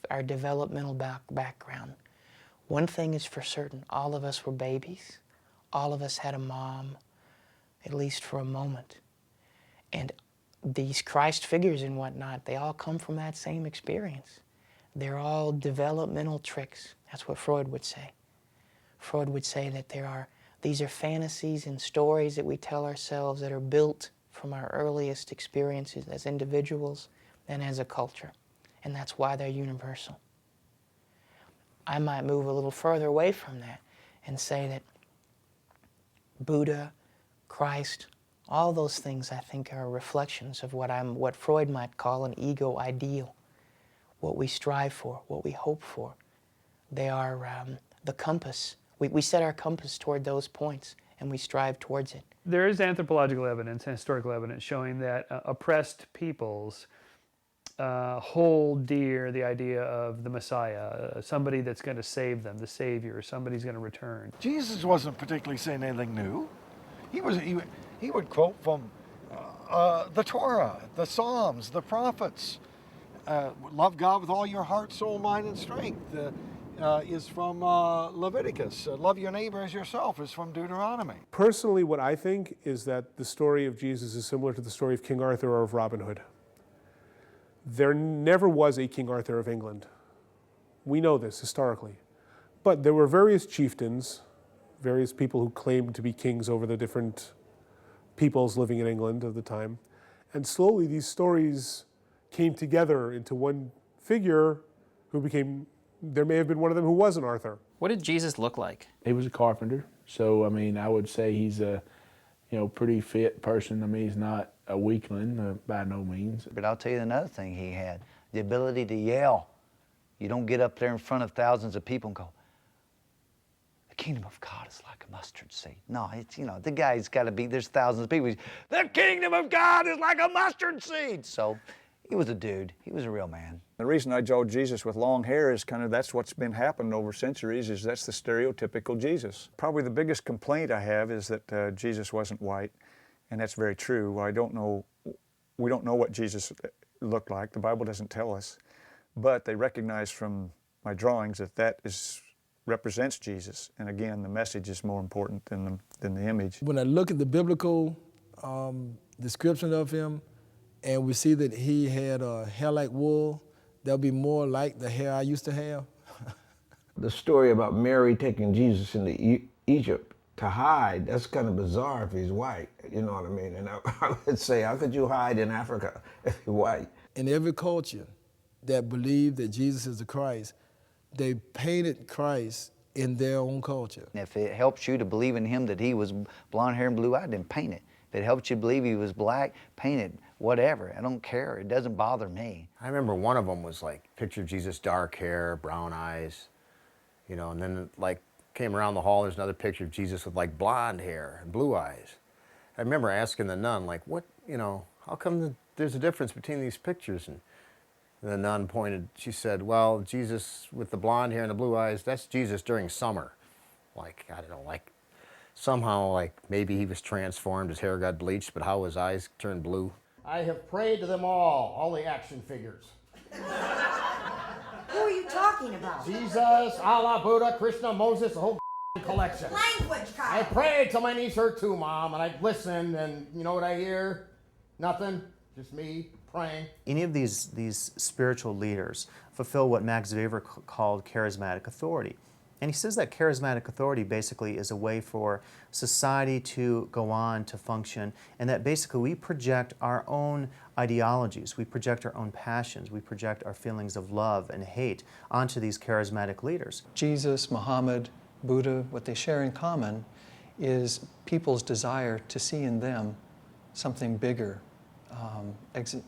our developmental background. One thing is for certain, all of us were babies. All of us had a mom, at least for a moment. And these Christ figures and whatnot, they all come from that same experience. They're all developmental tricks. That's what Freud would say. Freud would say that these are fantasies and stories that we tell ourselves that are built from our earliest experiences as individuals and as a culture. And that's why they're universal. I might move a little further away from that and say that Buddha, Christ, all those things I think are reflections of what Freud might call an ego ideal, what we strive for, what we hope for. They are the compass. We set our compass toward those points and we strive towards it. There is anthropological evidence and historical evidence showing that oppressed peoples hold dear the idea of the Messiah, somebody that's going to save them, the Savior, somebody's going to return. Jesus wasn't particularly saying anything new. He would quote from the Torah, the Psalms, the prophets. Love God with all your heart, soul, mind, and strength is from Leviticus. Love your neighbor as yourself is from Deuteronomy. Personally, what I think is that the story of Jesus is similar to the story of King Arthur or of Robin Hood. There never was a King Arthur of England. We know this historically. But there were various chieftains, various people who claimed to be kings over the different peoples living in England of the time. And slowly these stories came together into one figure who became, there may have been one of them who was an Arthur. What did Jesus look like? He was a carpenter. So, I mean, I would say he's a, pretty fit person. I mean, he's not a weakling by no means. But I'll tell you another thing he had, the ability to yell. You don't get up there in front of thousands of people and go, the kingdom of God is like a mustard seed. No, it's, the guy's got to be, there's thousands of people. The kingdom of God is like a mustard seed. So he was a dude. He was a real man. The reason I draw Jesus with long hair is that's what's been happening over centuries, is that's the stereotypical Jesus. Probably the biggest complaint I have is that Jesus wasn't white, and that's very true. We don't know what Jesus looked like. The Bible doesn't tell us, but they recognize from my drawings that represents Jesus. And again, the message is more important than the image. When I look at the biblical description of him, and we see that he had hair like wool, that'll be more like the hair I used to have. The story about Mary taking Jesus into Egypt to hide, that's kind of bizarre if he's white, you know what I mean? And I would say, how could you hide in Africa if you're white? In every culture that believed that Jesus is the Christ, they painted Christ in their own culture. If it helps you to believe in him that he was blonde hair and blue-eyed, then paint it. If it helps you believe he was black, paint it. Whatever, I don't care. It doesn't bother me. I remember one of them was like, picture of Jesus, dark hair, brown eyes, you know, and then like came around the hall, there's another picture of Jesus with like blonde hair and blue eyes. I remember asking the nun, like, what, you know, how come there's a difference between these pictures? And the nun pointed, she said, well, Jesus with the blonde hair and the blue eyes, that's Jesus during summer. Like, I don't know, like somehow like maybe he was transformed, his hair got bleached, but how his eyes turned blue. I have prayed to them all the action figures. Who are you talking about? Jesus, Allah, Buddha, Krishna, Moses, the whole collection. Language, Kyle. I prayed till my knees hurt too, Mom, and I listened, and you know what I hear? Nothing, just me praying. Any of these spiritual leaders fulfill what Max Weber called charismatic authority. And he says that charismatic authority basically is a way for society to go on to function, and that basically we project our own ideologies, we project our own passions, we project our feelings of love and hate onto these charismatic leaders. Jesus, Muhammad, Buddha, what they share in common is people's desire to see in them something bigger,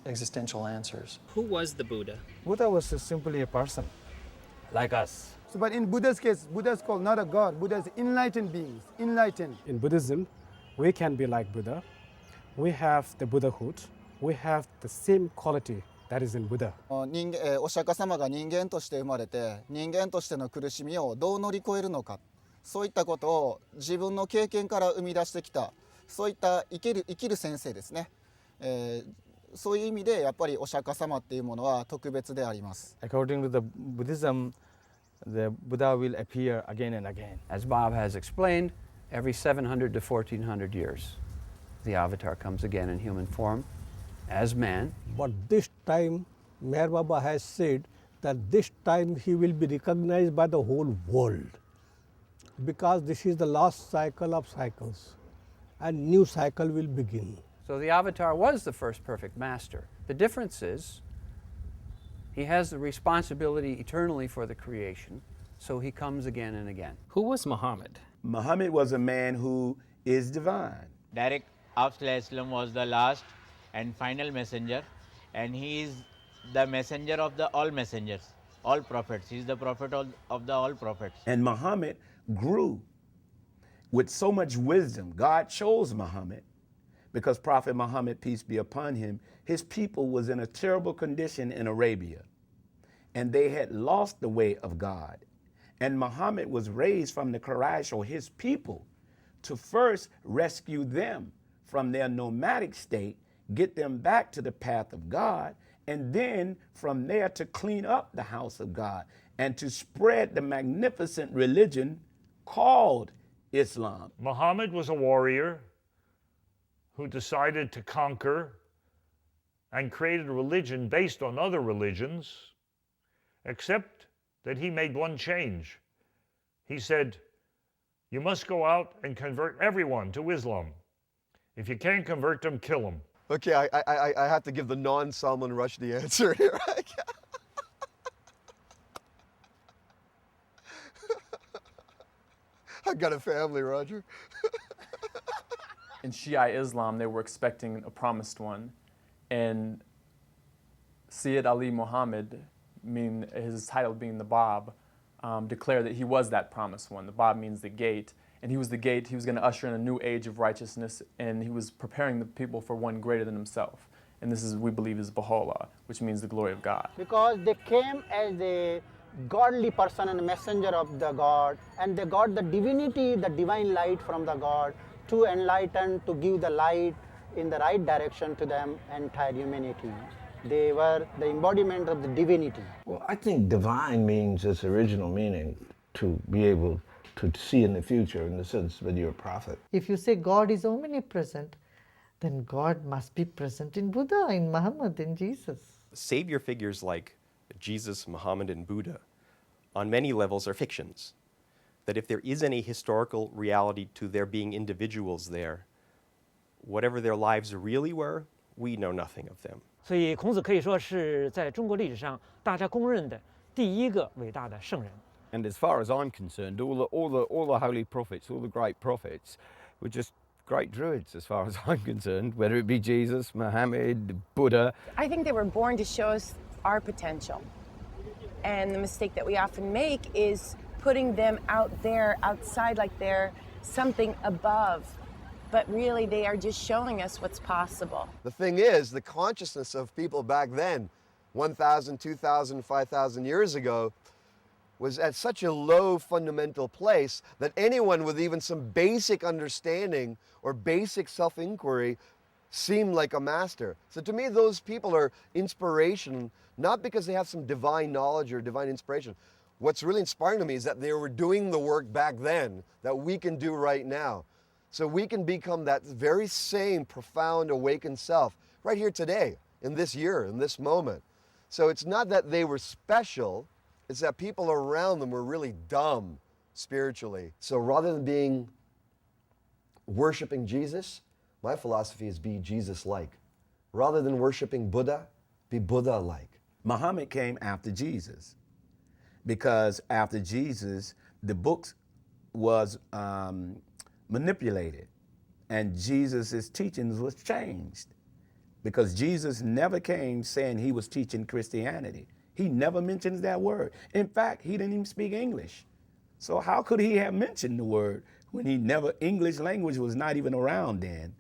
existential answers. Who was the Buddha? Buddha was simply a person. Like us. So, but in Buddha's case, Buddha is called not a god. Buddha is enlightened beings, enlightened. In Buddhism, we can be like Buddha. We have the Buddhahood. We have the same quality that is in Buddha. お釈迦様が人間として生まれて、人間としての苦しみをどう乗り越えるのか、そういったことを自分の経験から生み出してきた、そういった生きる先生ですね。そういう意味でやっぱりお釈迦様っていうものは特別であります。According to the Buddhism, the Buddha will appear again and again. As Bob has explained, every 700 to 1400 years, the avatar comes again in human form as man. But this time, Mehera Baba has said that this time he will be recognized by the whole world, because this is the last cycle of cycles, and new cycle will begin. So the avatar was the first perfect master. The difference is he has the responsibility eternally for the creation, so he comes again and again. Who was Muhammad? Muhammad was a man who is divine. Darryl was the last and final messenger, and he is the messenger of the all messengers, all prophets. He is the prophet of the all prophets. And Muhammad grew with so much wisdom. God chose Muhammad because Prophet Muhammad, peace be upon him, his people was in a terrible condition in Arabia, and they had lost the way of God. And Muhammad was raised from the Quraysh, or his people, to first rescue them from their nomadic state, get them back to the path of God, and then from there to clean up the house of God and to spread the magnificent religion called Islam. Muhammad was a warrior who decided to conquer and created a religion based on other religions, except that he made one change. He said, you must go out and convert everyone to Islam. If you can't convert them, kill them. Okay, I have to give the non-Salman Rushdie answer here. I've got a family, Roger. In Shia Islam, they were expecting a promised one, and Sayyid Ali Muhammad, his title being the Bab, declared that he was that promised one. The Bab means the gate, and he was the gate. He was going to usher in a new age of righteousness, and he was preparing the people for one greater than himself. And this is, we believe, is Baha'u'llah, which means the glory of God. Because they came as a godly person and a messenger of the God, and they got the divinity, the divine light from the God to enlighten, to give the light in the right direction to them entire humanity. They were the embodiment of the divinity. Well, I think divine means its original meaning, to be able to see in the future, in the sense that you're a prophet. If you say God is omnipresent, then God must be present in Buddha, in Muhammad, in Jesus. Savior figures like Jesus, Muhammad, and Buddha on many levels, are fictions. That if there is any historical reality to there being individuals there, whatever their lives really were, we know nothing of them. 所以孔子可以说是在中国历史上大家公认的第一个伟大的圣人。 And as far as I'm concerned, all the holy prophets, all the great prophets, were just great druids, as far as I'm concerned. Whether it be Jesus, Muhammad, Buddha. I think they were born to show us our potential, and the mistake that we often make is putting them out there, outside, like they're something above. But really, they are just showing us what's possible. The thing is, the consciousness of people back then, 1,000, 2,000, 5,000 years ago, was at such a low fundamental place that anyone with even some basic understanding or basic self-inquiry seemed like a master. So to me, those people are inspiration, not because they have some divine knowledge or divine inspiration. What's really inspiring to me is that they were doing the work back then that we can do right now. So we can become that very same profound awakened self right here today, in this year, in this moment. So it's not that they were special, it's that people around them were really dumb spiritually. So rather than being worshiping Jesus, my philosophy is be Jesus-like. Rather than worshiping Buddha, be Buddha-like. Muhammad came after Jesus because after Jesus, the books was manipulated and Jesus' teachings was changed because Jesus never came saying he was teaching Christianity. He never mentions that word. In fact, he didn't even speak English. So how could he have mentioned the word when English language was not even around then?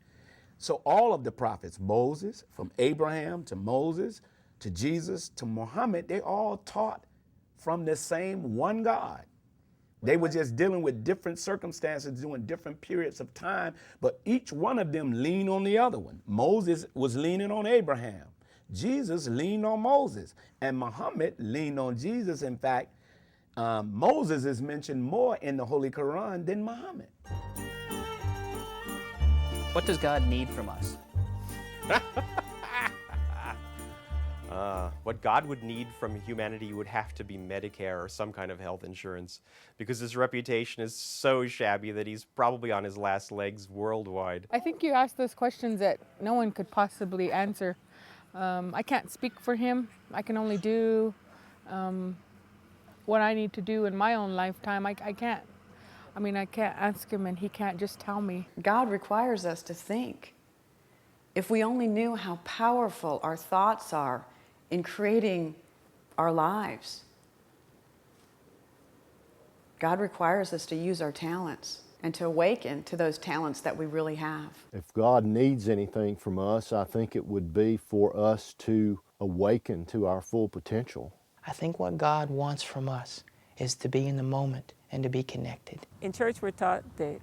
So all of the prophets, Moses, from Abraham to Moses, to Jesus, to Muhammad, they all taught from the same one God. They were just dealing with different circumstances during different periods of time, but each one of them leaned on the other one. Moses was leaning on Abraham. Jesus leaned on Moses, and Muhammad leaned on Jesus. In fact, Moses is mentioned more in the Holy Quran than Muhammad. What does God need from us? What God would need from humanity would have to be Medicare or some kind of health insurance, because his reputation is so shabby that he's probably on his last legs worldwide. I think you asked those questions that no one could possibly answer. I can't speak for him. I can only do what I need to do in my own lifetime. I can't ask him and he can't just tell me. God requires us to think. If we only knew how powerful our thoughts are in creating our lives. God requires us to use our talents and to awaken to those talents that we really have. If God needs anything from us, I think it would be for us to awaken to our full potential. I think what God wants from us is to be in the moment and to be connected. In church, we're taught that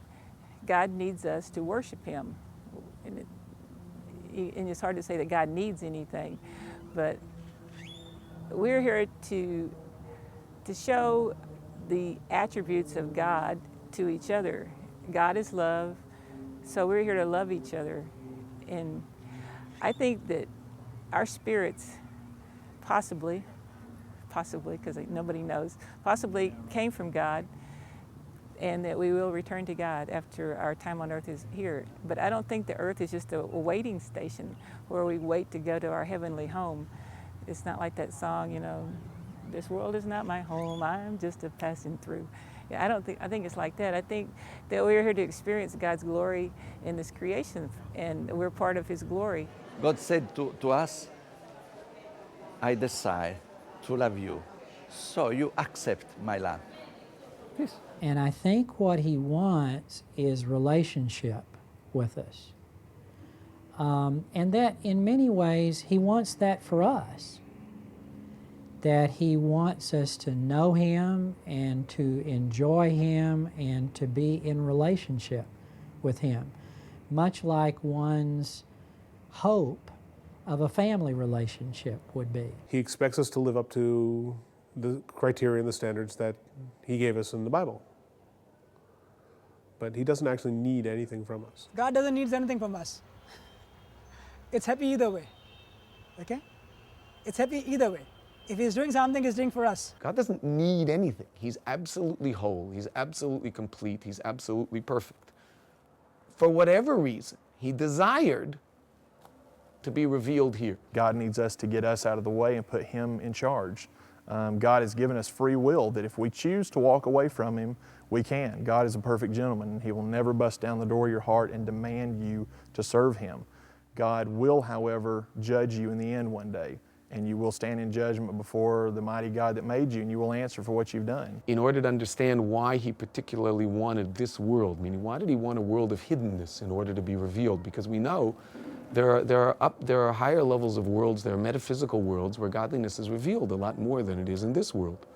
God needs us to worship him. And it's hard to say that God needs anything, but we're here to show the attributes of God to each other. God is love, so we're here to love each other. And I think that our spirits possibly, because nobody knows, possibly came from God, and that we will return to God after our time on earth is here. But I don't think the earth is just a waiting station where we wait to go to our heavenly home. It's not like that song, you know, this world is not my home, I'm just a passing through. Yeah, I think it's like that. I think that we're here to experience God's glory in this creation, and we're part of his glory. God said to us, I decide to love you, so you accept my love. Yes. And I think what he wants is relationship with us. And that in many ways, he wants that for us. That he wants us to know him and to enjoy him and to be in relationship with him, much like one's hope of a family relationship would be. He expects us to live up to the criteria and the standards that he gave us in the Bible. But he doesn't actually need anything from us. God doesn't need anything from us. It's happy either way, okay? It's happy either way. If he's doing something, he's doing for us. God doesn't need anything. He's absolutely whole. He's absolutely complete. He's absolutely perfect. For whatever reason, he desired to be revealed here. God needs us to get us out of the way and put him in charge. God has given us free will that if we choose to walk away from him, we can. God is a perfect gentleman. He will never bust down the door of your heart and demand you to serve him. God will, however, judge you in the end one day, and you will stand in judgment before the mighty God that made you, and you will answer for what you've done. In order to understand why he particularly wanted this world, meaning why did he want a world of hiddenness in order to be revealed? Because we know there are higher levels of worlds, there are metaphysical worlds where godliness is revealed a lot more than it is in this world.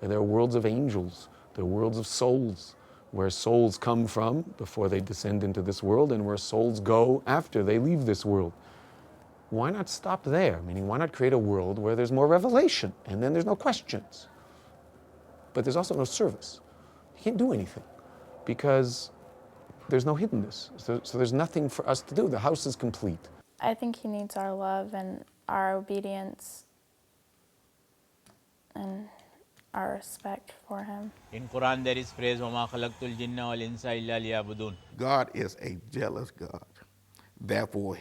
And there are worlds of angels, there are worlds of souls, where souls come from before they descend into this world and where souls go after they leave this world. Why not stop there? Meaning, why not create a world where there's more revelation and then there's no questions? But there's also no service. You can't do anything because there's no hiddenness. So there's nothing for us to do. The house is complete. I think he needs our love and our obedience and our respect for him. In Quran there is phrase وَمَا خَلَقْتُ الْجِنَّ وَالْإِنسَ إِلَّا لِيَعْبُدُونَ. God is a jealous God. Therefore,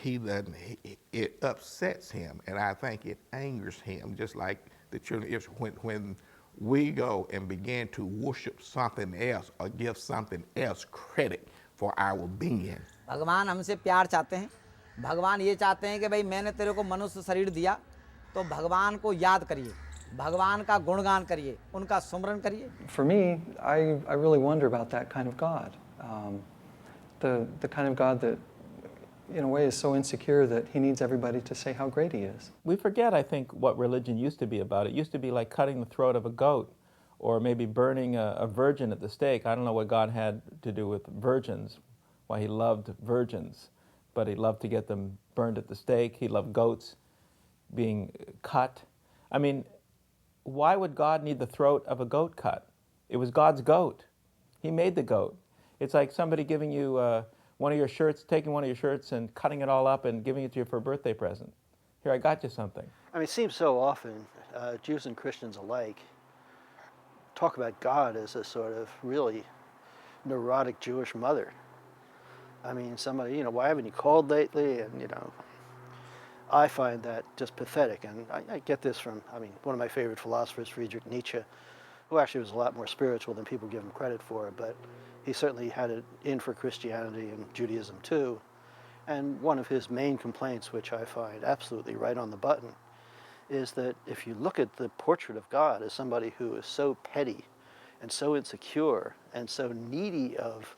it upsets him, and I think it angers him, just like the children of Israel. When we go and begin to worship something else or give something else credit for our being. भगवान हमसे प्यार चाहते हैं. भगवान ये चाहते हैं कि भाई मैंने तेरे को मनुष्य शरीर दिया, तो भगवान को याद करिए, भगवान का गुणगान करिए, उनका सुमरन करिए. For me, I really wonder about that kind of God. The kind of God that, in a way, is so insecure that he needs everybody to say how great he is. We forget, I think, what religion used to be about. It used to be like cutting the throat of a goat or maybe burning a virgin at the stake. I don't know what God had to do with virgins, why he loved virgins, but he loved to get them burned at the stake. He loved goats being cut. I mean, why would God need the throat of a goat cut? It was God's goat. He made the goat. It's like somebody giving you one of your shirts, taking one of your shirts and cutting it all up and giving it to you for a birthday present. Here, I got you something. I mean, it seems so often, Jews and Christians alike, talk about God as a sort of really neurotic Jewish mother. I mean, somebody, why haven't you called lately? And, I find that just pathetic. And I get this from, one of my favorite philosophers, Friedrich Nietzsche, who actually was a lot more spiritual than people give him credit for, but he certainly had it in for Christianity and Judaism too. And one of his main complaints, which I find absolutely right on the button, is that if you look at the portrait of God as somebody who is so petty and so insecure and so needy of,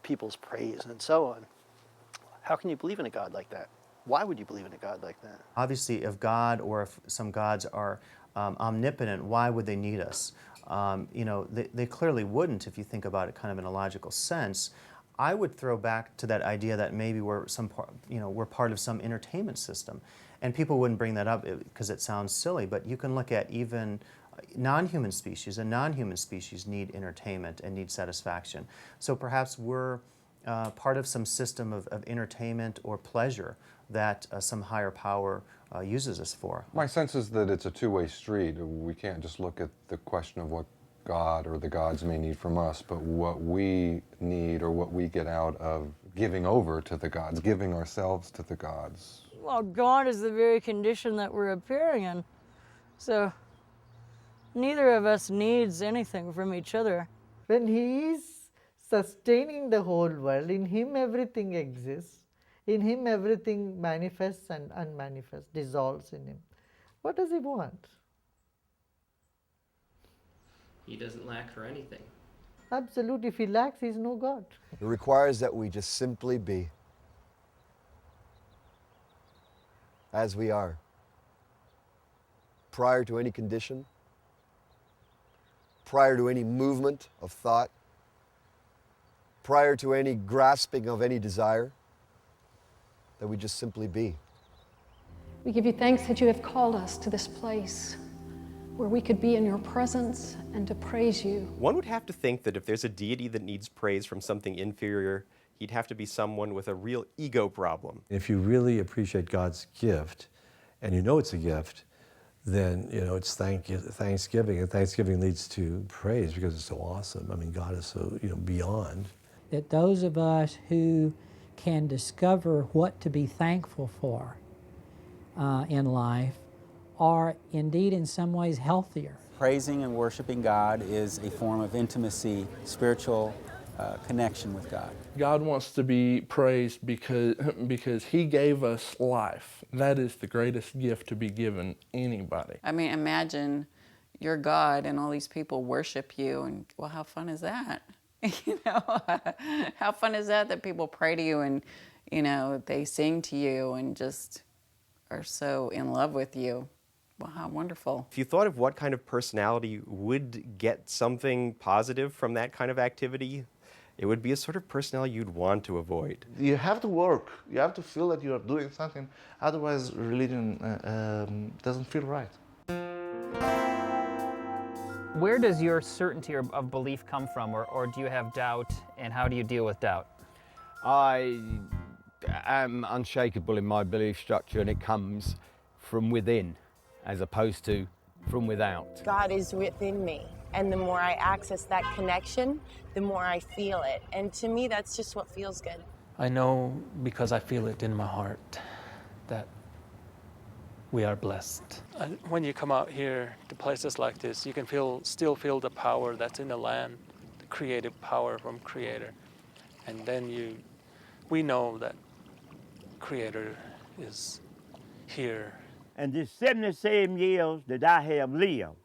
people's praise and so on, how can you believe in a God like that? Why would you believe in a God like that? Obviously, if God or if some gods are omnipotent, why would they need us? They clearly wouldn't if you think about it kind of in a logical sense. I would throw back to that idea that maybe we're part of some entertainment system. And people wouldn't bring that up because it sounds silly, but you can look at even non-human species, and non-human species need entertainment and need satisfaction. So perhaps we're part of some system of entertainment or pleasure that some higher power uses us for. My sense is that it's a two-way street. We can't just look at the question of what God or the gods may need from us, but what we need or what we get out of giving over to the gods, giving ourselves to the gods. Well, God is the very condition that we're appearing in. So neither of us needs anything from each other. When he is sustaining the whole world, in him everything exists. In him everything manifests and unmanifests, dissolves in him. What does he want? He doesn't lack for anything. Absolutely. If he lacks, he's no God. It requires that we just simply be as we are, prior to any condition, prior to any movement of thought, prior to any grasping of any desire, that we just simply be. We give you thanks that you have called us to this place where we could be in your presence and to praise you. One would have to think that if there's a deity that needs praise from something inferior, he'd have to be someone with a real ego problem. If you really appreciate God's gift, and you know it's a gift, then it's Thanksgiving, and Thanksgiving leads to praise because it's so awesome. I mean, God is so beyond. That those of us who can discover what to be thankful for in life are indeed in some ways healthier. Praising and worshiping God is a form of intimacy, spiritual connection with God. God wants to be praised because He gave us life. That is the greatest gift to be given anybody. I mean, imagine you're God and all these people worship you, and well, how fun is that? How fun is that people pray to you and they sing to you and just are so in love with you. Well, how wonderful. If you thought of what kind of personality would get something positive from that kind of activity, it would be a sort of personality you'd want to avoid. You have to work. You have to feel that you are doing something. Otherwise, religion doesn't feel right. Where does your certainty of belief come from, or do you have doubt, and how do you deal with doubt? I am unshakable in my belief structure, and it comes from within as opposed to from without. God is within me, and the more I access that connection, the more I feel it. And to me, that's just what feels good. I know because I feel it in my heart that we are blessed. And when you come out here to places like this, you can still feel the power that's in the land, the creative power from Creator. And then we know that Creator is here. And this 77 years that I have lived,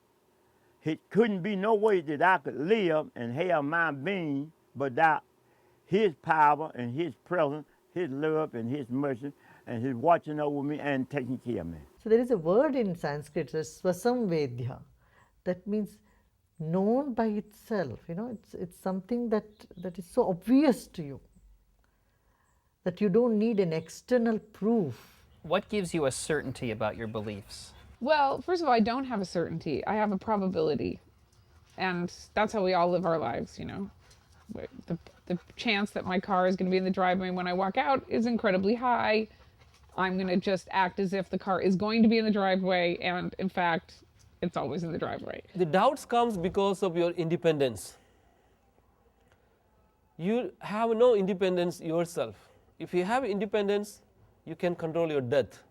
it couldn't be no way that I could live and have my being without His power and His presence, His love and His mercy, and His watching over me and taking care of me. So there is a word in Sanskrit, swasamvedya, that means known by itself. It's something that is so obvious to you that you don't need an external proof. What gives you a certainty about your beliefs? Well, first of all, I don't have a certainty. I have a probability. And that's how we all live our lives, The chance that my car is going to be in the driveway when I walk out is incredibly high. I'm going to just act as if the car is going to be in the driveway, and in fact, it's always in the driveway. The doubts comes because of your independence. You have no independence yourself. If you have independence, you can control your death.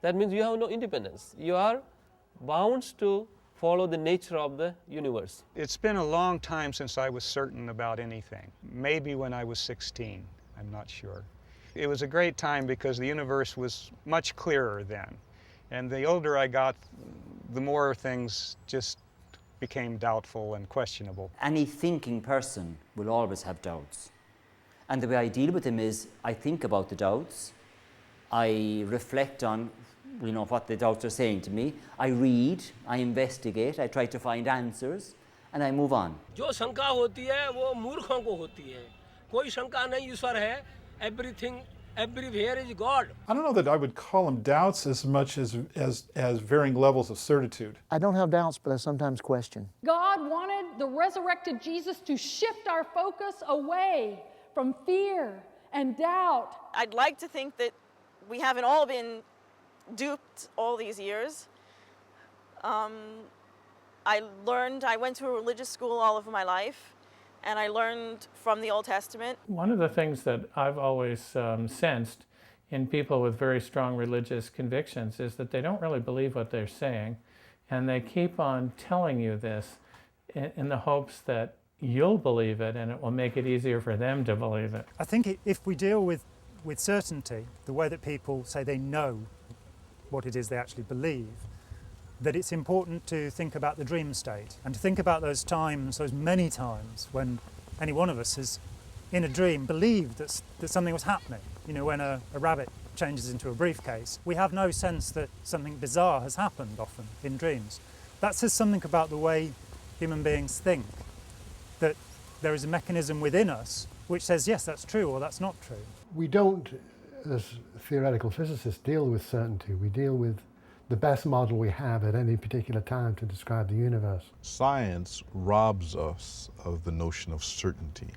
That means you have no independence. You are bound to follow the nature of the universe. It's been a long time since I was certain about anything. Maybe when I was 16, I'm not sure. It was a great time because the universe was much clearer then. And the older I got, the more things just became doubtful and questionable. Any thinking person will always have doubts. And the way I deal with them is I think about the doubts, I reflect on what the doubts are saying to me, I read, I investigate, I try to find answers, and I move on. जो शंका होती है वो मूर्खों को होती है कोई शंका नहीं ईश्वर है everything everywhere is God. I don't know that I would call them doubts as much as varying levels of certitude. I don't have doubts, but I sometimes question. God wanted the resurrected Jesus to shift our focus away from fear and doubt. I'd like to think that we haven't all been duped all these years. I went to a religious school all of my life, and I learned from the Old Testament. One of the things that I've always sensed in people with very strong religious convictions is that they don't really believe what they're saying, and they keep on telling you this in the hopes that you'll believe it and it will make it easier for them to believe it. I think if we deal with certainty, the way that people say they know what it is they actually believe, that it's important to think about the dream state and to think about those times, those many times when any one of us has, in a dream, believed that something was happening. When a rabbit changes into a briefcase, we have no sense that something bizarre has happened often in dreams. That says something about the way human beings think, that there is a mechanism within us which says, yes, that's true or that's not true. We don't, as theoretical physicists, deal with certainty. We deal with the best model we have at any particular time to describe the universe. Science robs us of the notion of certainty.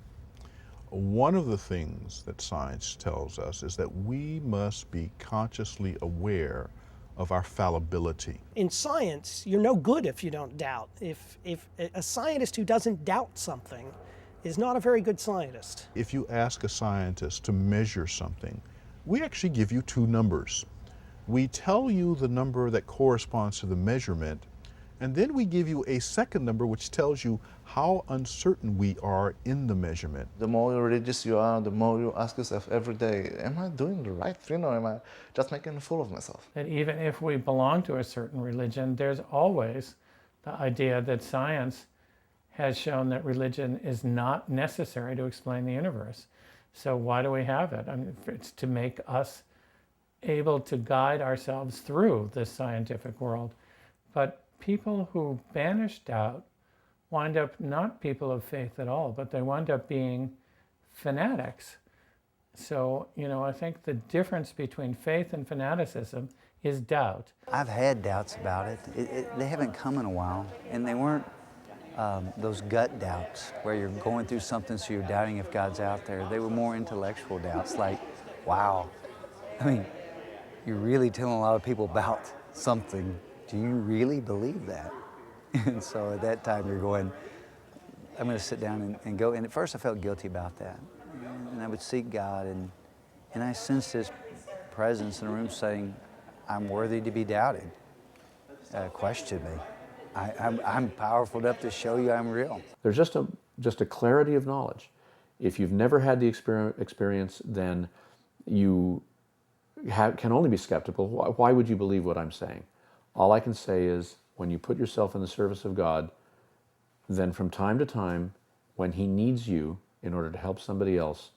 One of the things that science tells us is that we must be consciously aware of our fallibility. In science, you're no good if you don't doubt. If a scientist who doesn't doubt something is not a very good scientist. If you ask a scientist to measure something, we actually give you two numbers. We tell you the number that corresponds to the measurement, and then we give you a second number which tells you how uncertain we are in the measurement. The more religious you are, the more you ask yourself every day, am I doing the right thing or am I just making a fool of myself? That even if we belong to a certain religion, there's always the idea that science has shown that religion is not necessary to explain the universe. So why do we have it? I mean, it's to make us able to guide ourselves through this scientific world. But people who banish doubt wind up not people of faith at all, but they wind up being fanatics. So, you know, I think the difference between faith and fanaticism is doubt. I've had doubts about it. They haven't come in a while, and they weren't those gut doubts where you're going through something so you're doubting if God's out there. They were more intellectual doubts, like, wow, I mean, you're really telling a lot of people about something. Do you really believe that? And so at that time you're going, I'm going to sit down and go. And at first I felt guilty about that. And I would seek God, and I sensed His presence in the room saying, I'm worthy to be doubted. Question me. I'm powerful enough to show you I'm real. There's just a clarity of knowledge. If you've never had the experience, then you can only be skeptical. Why would you believe what I'm saying? All I can say is, when you put yourself in the service of God, then from time to time, when He needs you in order to help somebody else,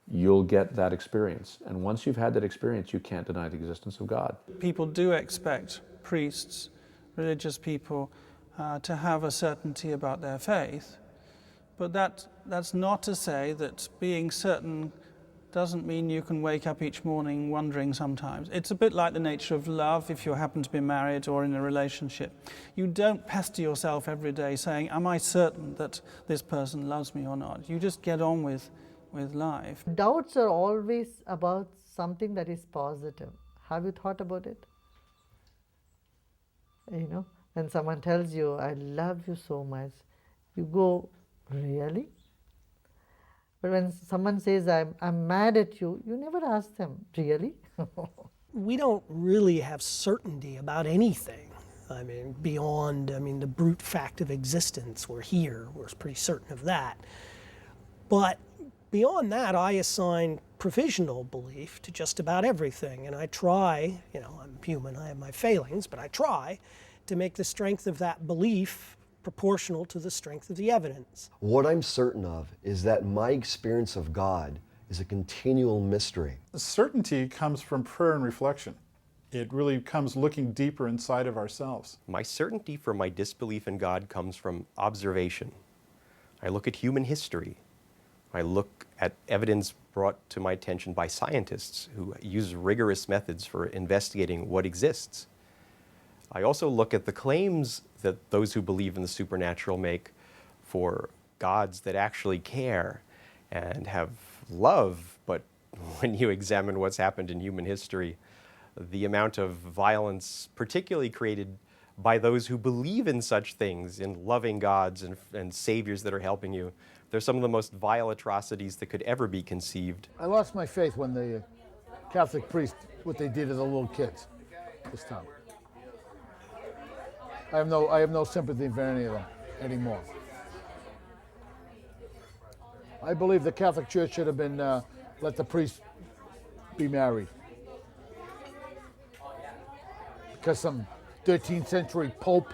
you'll get that experience. And once you've had that experience, you can't deny the existence of God. People do expect priests, religious people, to have a certainty about their faith. But that's not to say that being certain doesn't mean you can wake up each morning wondering sometimes. It's a bit like the nature of love if you happen to be married or in a relationship. You don't pester yourself every day saying, am I certain that this person loves me or not? You just get on with life. Doubts are always about something that is positive. Have you thought about it? You know, when someone tells you, I love you so much, you go, really? But when someone says, I'm mad at you, you never ask them, really? We don't really have certainty about anything. I mean, beyond, the brute fact of existence. We're here, we're pretty certain of that. But beyond that, I assign provisional belief to just about everything. And I try, I'm human, I have my failings, but I try to make the strength of that belief proportional to the strength of the evidence. What I'm certain of is that my experience of God is a continual mystery. The certainty comes from prayer and reflection. It really comes looking deeper inside of ourselves. My certainty for my disbelief in God comes from observation. I look at human history. I look at evidence brought to my attention by scientists who use rigorous methods for investigating what exists. I also look at the claims that those who believe in the supernatural make for gods that actually care and have love, but when you examine what's happened in human history, the amount of violence particularly created by those who believe in such things, in loving gods and saviors that are helping you, they're some of the most vile atrocities that could ever be conceived. I lost my faith when the Catholic priest, what they did to the little kids this time. I have no sympathy for any of them anymore. I believe the Catholic Church should have been let the priest be married. Because some 13th century pope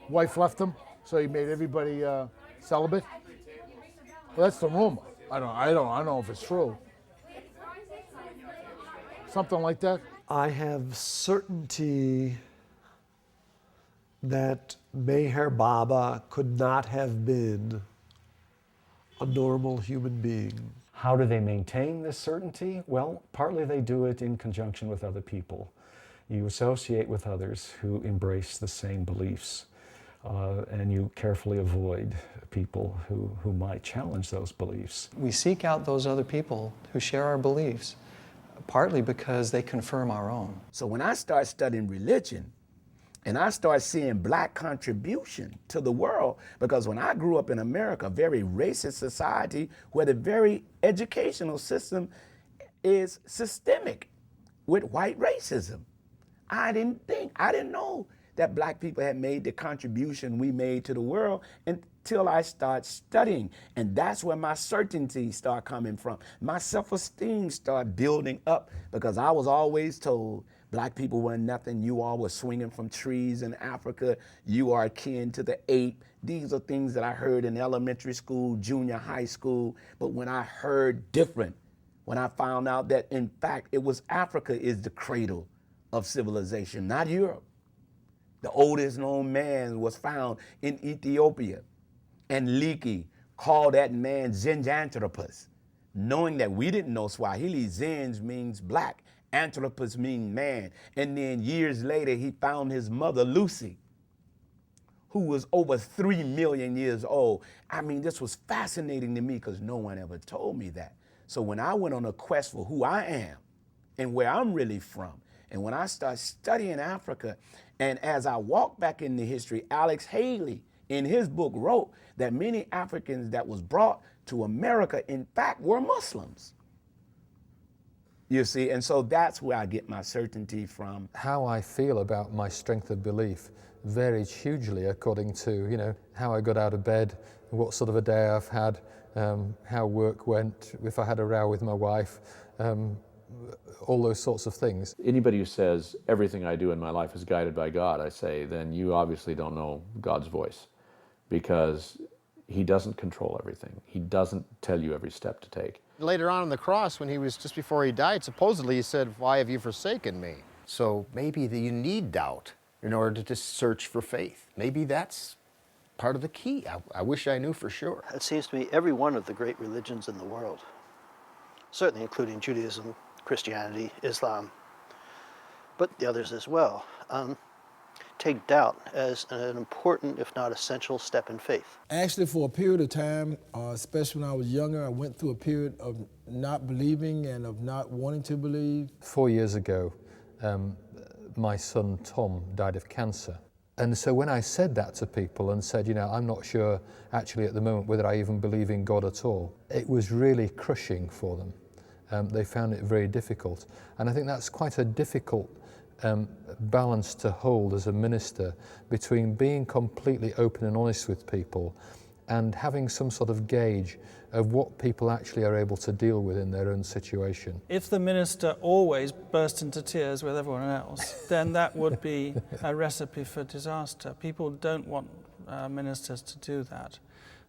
wife left him, so he made everybody celibate. Well, that's the rumor. I don't know if it's true. Something like that. I have certainty that Mehera Baba could not have been a normal human being. How do they maintain this certainty? Well, partly they do it in conjunction with other people. You associate with others who embrace the same beliefs, and you carefully avoid people who might challenge those beliefs. We seek out those other people who share our beliefs, partly because they confirm our own. So when I start studying religion, and I start seeing black contribution to the world, because when I grew up in America, a very racist society where the very educational system is systemic with white racism. I didn't know that black people had made the contribution we made to the world until I started studying. And that's where my certainty started coming from. My self-esteem started building up, because I was always told black people were nothing. You all were swinging from trees in Africa. You are akin to the ape. These are things that I heard in elementary school, junior high school. But when I heard different, when I found out that in fact it was Africa is the cradle of civilization, not Europe. The oldest known man was found in Ethiopia. And Leakey called that man Zinjanthropus, knowing that we didn't know Swahili. Zinj means black, Anthropus means man. And then years later, he found his mother, Lucy, who was over 3 million years old. I mean, this was fascinating to me because no one ever told me that. So when I went on a quest for who I am and where I'm really from, and when I started studying Africa, and as I walked back into history, Alex Haley in his book wrote that many Africans that was brought to America, in fact, were Muslims. You see, and so that's where I get my certainty from. How I feel about my strength of belief varies hugely according to, you know, how I got out of bed, what sort of a day I've had, how work went, if I had a row with my wife, all those sorts of things. Anybody who says everything I do in my life is guided by God, I say, then you obviously don't know God's voice, because he doesn't control everything. He doesn't tell you every step to take. Later on the cross, when he was just before he died, supposedly he said, "Why have you forsaken me?" So maybe that you need doubt in order to just search for faith. Maybe that's part of the key. I wish I knew for sure. It seems to me every one of the great religions in the world, certainly including Judaism, Christianity, Islam, but the others as well, take doubt as an important, if not essential, step in faith. Actually, for a period of time, especially when I was younger, I went through a period of not believing and of not wanting to believe. 4 years ago, my son Tom died of cancer. And so when I said that to people and said, you know, I'm not sure actually at the moment whether I even believe in God at all, it was really crushing for them. They found it very difficult. And I think that's quite a difficult balance to hold as a minister, between being completely open and honest with people and having some sort of gauge of what people actually are able to deal with in their own situation. If the minister always burst into tears with everyone else, then that would be a recipe for disaster. People don't want ministers to do that.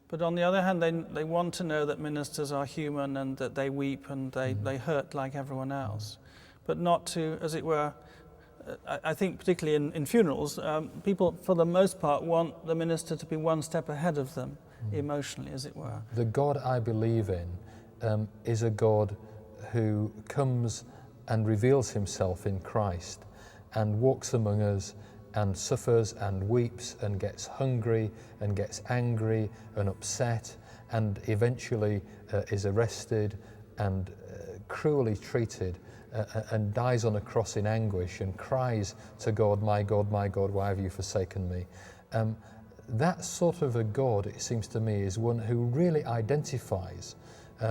But on the other hand, they want to know that ministers are human and that they weep and they hurt like everyone else. But not to, as it were, I think particularly in funerals, people for the most part want the minister to be one step ahead of them emotionally, as it were. The God I believe in is a God who comes and reveals himself in Christ and walks among us and suffers and weeps and gets hungry and gets angry and upset and eventually is arrested and cruelly treated and dies on a cross in anguish and cries to God, my God, why have you forsaken me? That sort of a God, it seems to me, is one who really identifies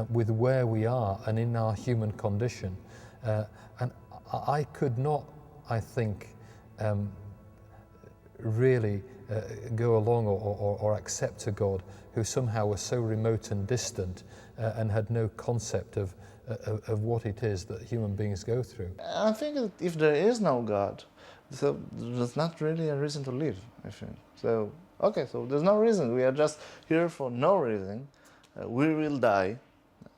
with where we are and in our human condition. And I could not, I think, really go along or accept a God who somehow was so remote and distant and had no concept of what it is that human beings go through. I think that if there is no God, so there's not really a reason to live, I think. So, okay, so there's no reason. We are just here for no reason. We will die.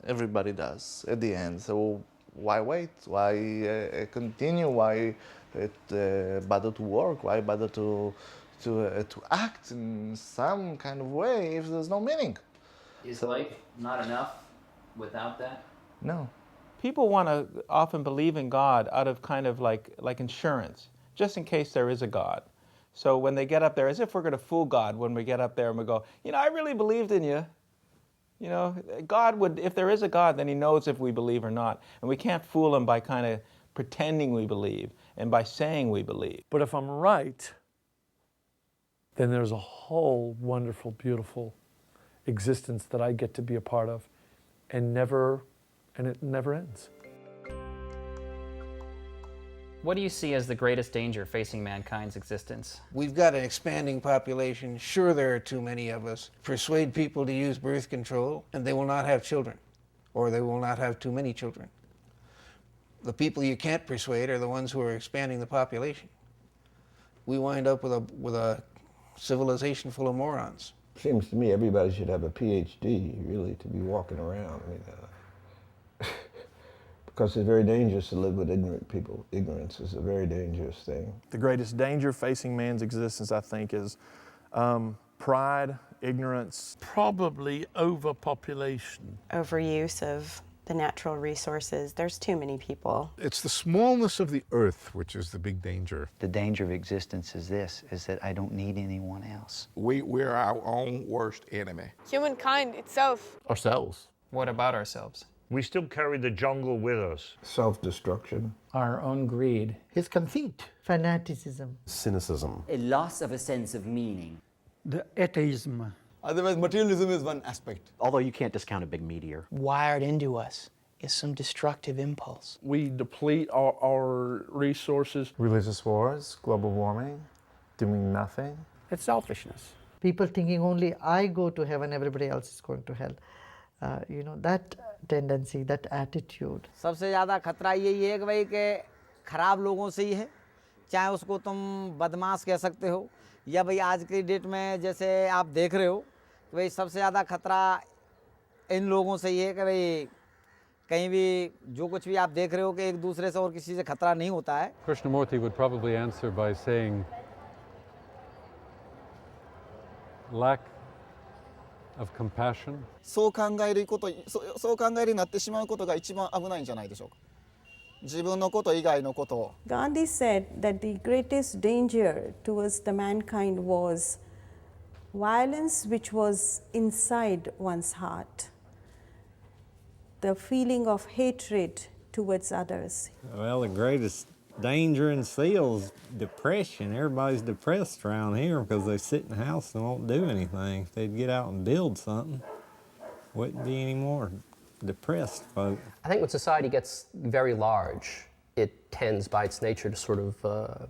Everybody does at the end. So why wait? Why continue? Why bother to work? Why bother to act in some kind of way if there's no meaning? Is life not enough without that? No. People want to often believe in God out of kind of like insurance, just in case there is a God. So when they get up there, as if we're going to fool God when we get up there and we go, you know, I really believed in you. You know, God would, if there is a God, then he knows if we believe or not. And we can't fool him by kind of pretending we believe and by saying we believe. But if I'm right, then there's a whole wonderful, beautiful existence that I get to be a part of, and it never ends. What do you see as the greatest danger facing mankind's existence? We've got an expanding population. Sure, there are too many of us. Persuade people to use birth control, and they will not have children, or they will not have too many children. The people you can't persuade are the ones who are expanding the population. We wind up with a civilization full of morons. Seems to me everybody should have a PhD, really, to be walking around. I mean, because it's very dangerous to live with ignorant people. Ignorance is a very dangerous thing. The greatest danger facing man's existence, I think, is pride, ignorance. Probably overpopulation. Overuse of the natural resources. There's too many people. It's the smallness of the earth which is the big danger. The danger of existence is this, is that I don't need anyone else. We're our own worst enemy. Humankind itself. Ourselves. What about ourselves? We still carry the jungle with us. Self-destruction. Our own greed. His conceit. Fanaticism. Cynicism. A loss of a sense of meaning. The atheism. Otherwise, materialism is one aspect. Although you can't discount a big meteor. Wired into us is some destructive impulse. We deplete our resources. Religious wars, global warming, doing nothing. It's selfishness. People thinking only I go to heaven, everybody else is going to hell. You know, that tendency, that attitude. सबसे ज़्यादा खतरा यही है कि भाई के खराब लोगों से ही है, चाहे उसको तुम बदमाश कह सकते हो या भाई आज की डेट में जैसे आप देख रहे हो कि भाई सबसे ज़्यादा खतरा इन लोगों से ही है कि भाई कहीं भी जो कुछ भी आप देख रहे हो कि एक दूसरे से और किसी से खतरा नहीं होता है. Krishnamurti would probably answer by saying lack of compassion. そう考えること、そう考えるようになってしまうことが一番危ないんじゃないでしょうか。自分のこと以外のことを。Gandhi said that the greatest danger towards the mankind was violence which was inside one's heart, the feeling of hatred towards others. Well, the greatest danger in seals, depression. Everybody's depressed around here because they sit in the house and won't do anything. If they'd get out and build something, wouldn't be any more depressed folk. I think when society gets very large, it tends by its nature to sort of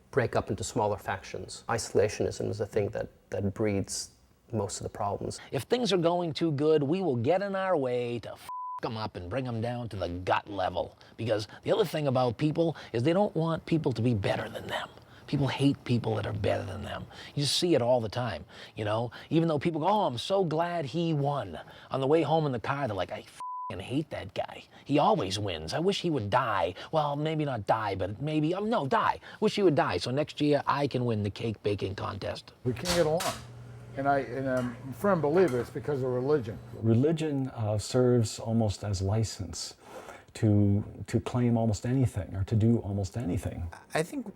break up into smaller factions. Isolationism is the thing that breeds most of the problems. If things are going too good, we will get in our way to them up and bring them down to the gut level. Because the other thing about people is they don't want people to be better than them. People hate people that are better than them. You just see it all the time, you know? Even though people go, oh, I'm so glad he won. On the way home in the car, they're like, I f***ing hate that guy. He always wins. I wish he would die. Well, maybe not die, but maybe, no, die. Wish he would die, so next year I can win the cake baking contest. We can't get along. And I'm a firm believer it's because of religion. Religion serves almost as license to claim almost anything or to do almost anything. I think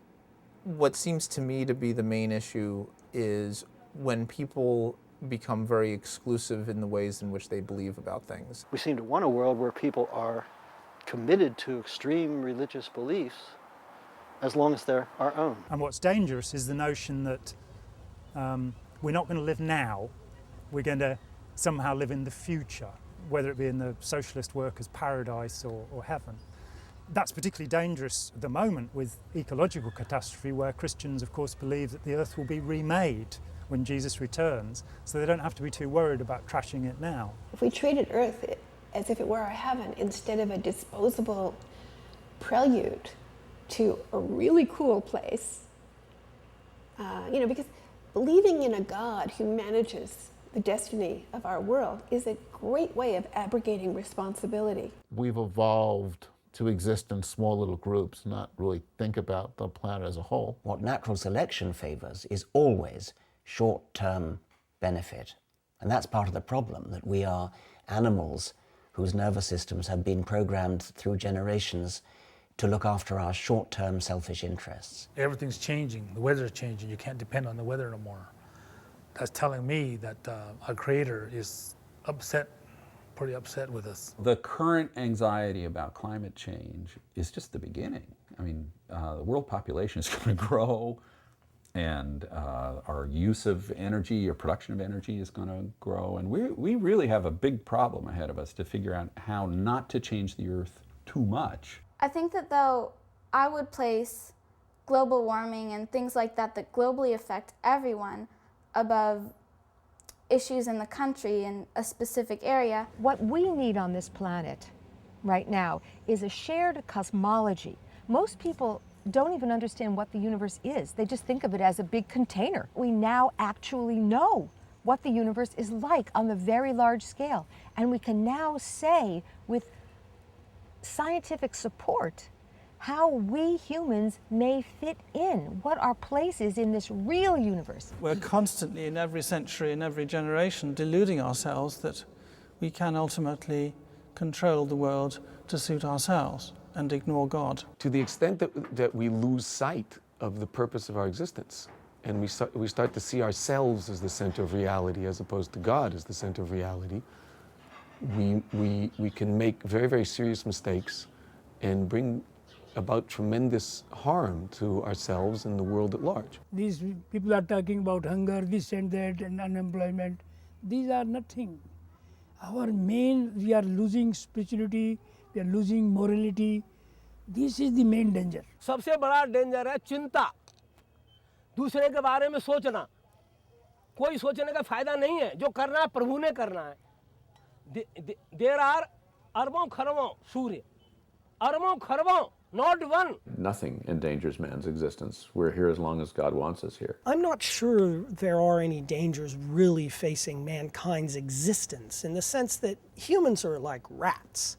what seems to me to be the main issue is when people become very exclusive in the ways in which they believe about things. We seem to want a world where people are committed to extreme religious beliefs as long as they're our own. And what's dangerous is the notion that we're not going to live now, we're going to somehow live in the future, whether it be in the socialist workers' paradise or heaven. That's particularly dangerous at the moment with ecological catastrophe, where Christians, of course, believe that the earth will be remade when Jesus returns, so they don't have to be too worried about trashing it now. If we treated Earth as if it were our heaven instead of a disposable prelude to a really cool place, you know, because believing in a God who manages the destiny of our world is a great way of abrogating responsibility. We've evolved to exist in small little groups, not really think about the planet as a whole. What natural selection favors is always short-term benefit. And that's part of the problem, that we are animals whose nervous systems have been programmed through generations to look after our short-term selfish interests. Everything's changing, the weather's changing, you can't depend on the weather no more. That's telling me that our Creator is pretty upset with us. The current anxiety about climate change is just the beginning. I mean, the world population is going to grow, and our use of energy or production of energy is going to grow, and we really have a big problem ahead of us to figure out how not to change the Earth too much. I think that, though, I would place global warming and things like that globally affect everyone above issues in the country in a specific area. What we need on this planet right now is a shared cosmology. Most people don't even understand what the universe is. They just think of it as a big container. We now actually know what the universe is like on the very large scale. And we can now say with scientific support how we humans may fit in, what our place is in this real universe. We're constantly, in every century, in every generation, deluding ourselves that we can ultimately control the world to suit ourselves and ignore God. To the extent that we lose sight of the purpose of our existence, and we start to see ourselves as the center of reality as opposed to God as the center of reality, we can make very, very serious mistakes and bring about tremendous harm to ourselves and the world at large. These people are talking about hunger, this and that, and unemployment. These are nothing. We are losing spirituality, we are losing morality. This is the main danger. सबसे बड़ा danger है चिंता, दूसरे के बारे में सोचना. कोई सोचने का फायदा नहीं है. जो करना है प्रभु ने करना है. There are अरबों खरबों सूर्य, अरबों खरबों. Not one. Nothing endangers man's existence. We're here as long as God wants us here. I'm not sure there are any dangers really facing mankind's existence in the sense that humans are like rats,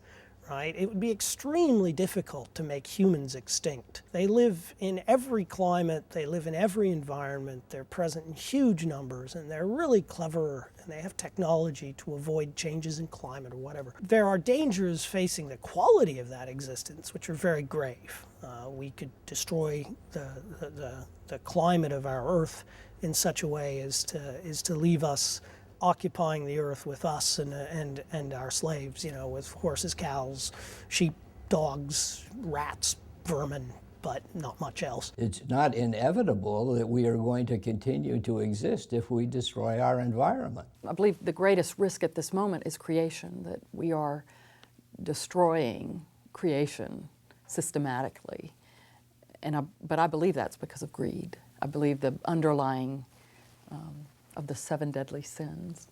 right? It would be extremely difficult to make humans extinct. They live in every climate, they live in every environment, they're present in huge numbers, and they're really clever, and they have technology to avoid changes in climate or whatever. There are dangers facing the quality of that existence, which are very grave. We could destroy the climate of our Earth in such a way as to leave us occupying the earth with us and our slaves, you know, with horses, cows, sheep, dogs, rats, vermin, but not much else. It's not inevitable that we are going to continue to exist if we destroy our environment. I believe the greatest risk at this moment is creation, that we are destroying creation systematically. But I believe that's because of greed. I believe the underlying of the 7 deadly sins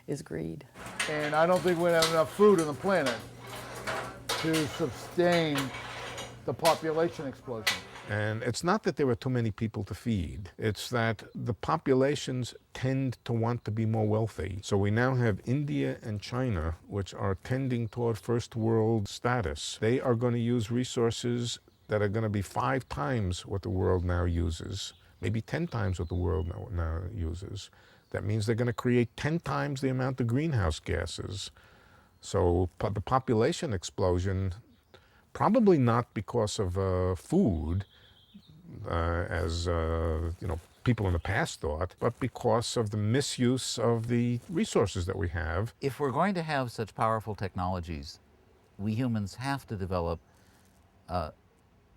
is greed. And I don't think we're going to have enough food on the planet to sustain the population explosion. And it's not that there are too many people to feed. It's that the populations tend to want to be more wealthy. So we now have India and China, which are tending toward first world status. They are going to use resources that are going to be 5 times what the world now uses, maybe 10 times what the world now uses. That means they're going to create 10 times the amount of greenhouse gases. So the population explosion, probably not because of food, as you know, people in the past thought, but because of the misuse of the resources that we have. If we're going to have such powerful technologies, we humans have to develop a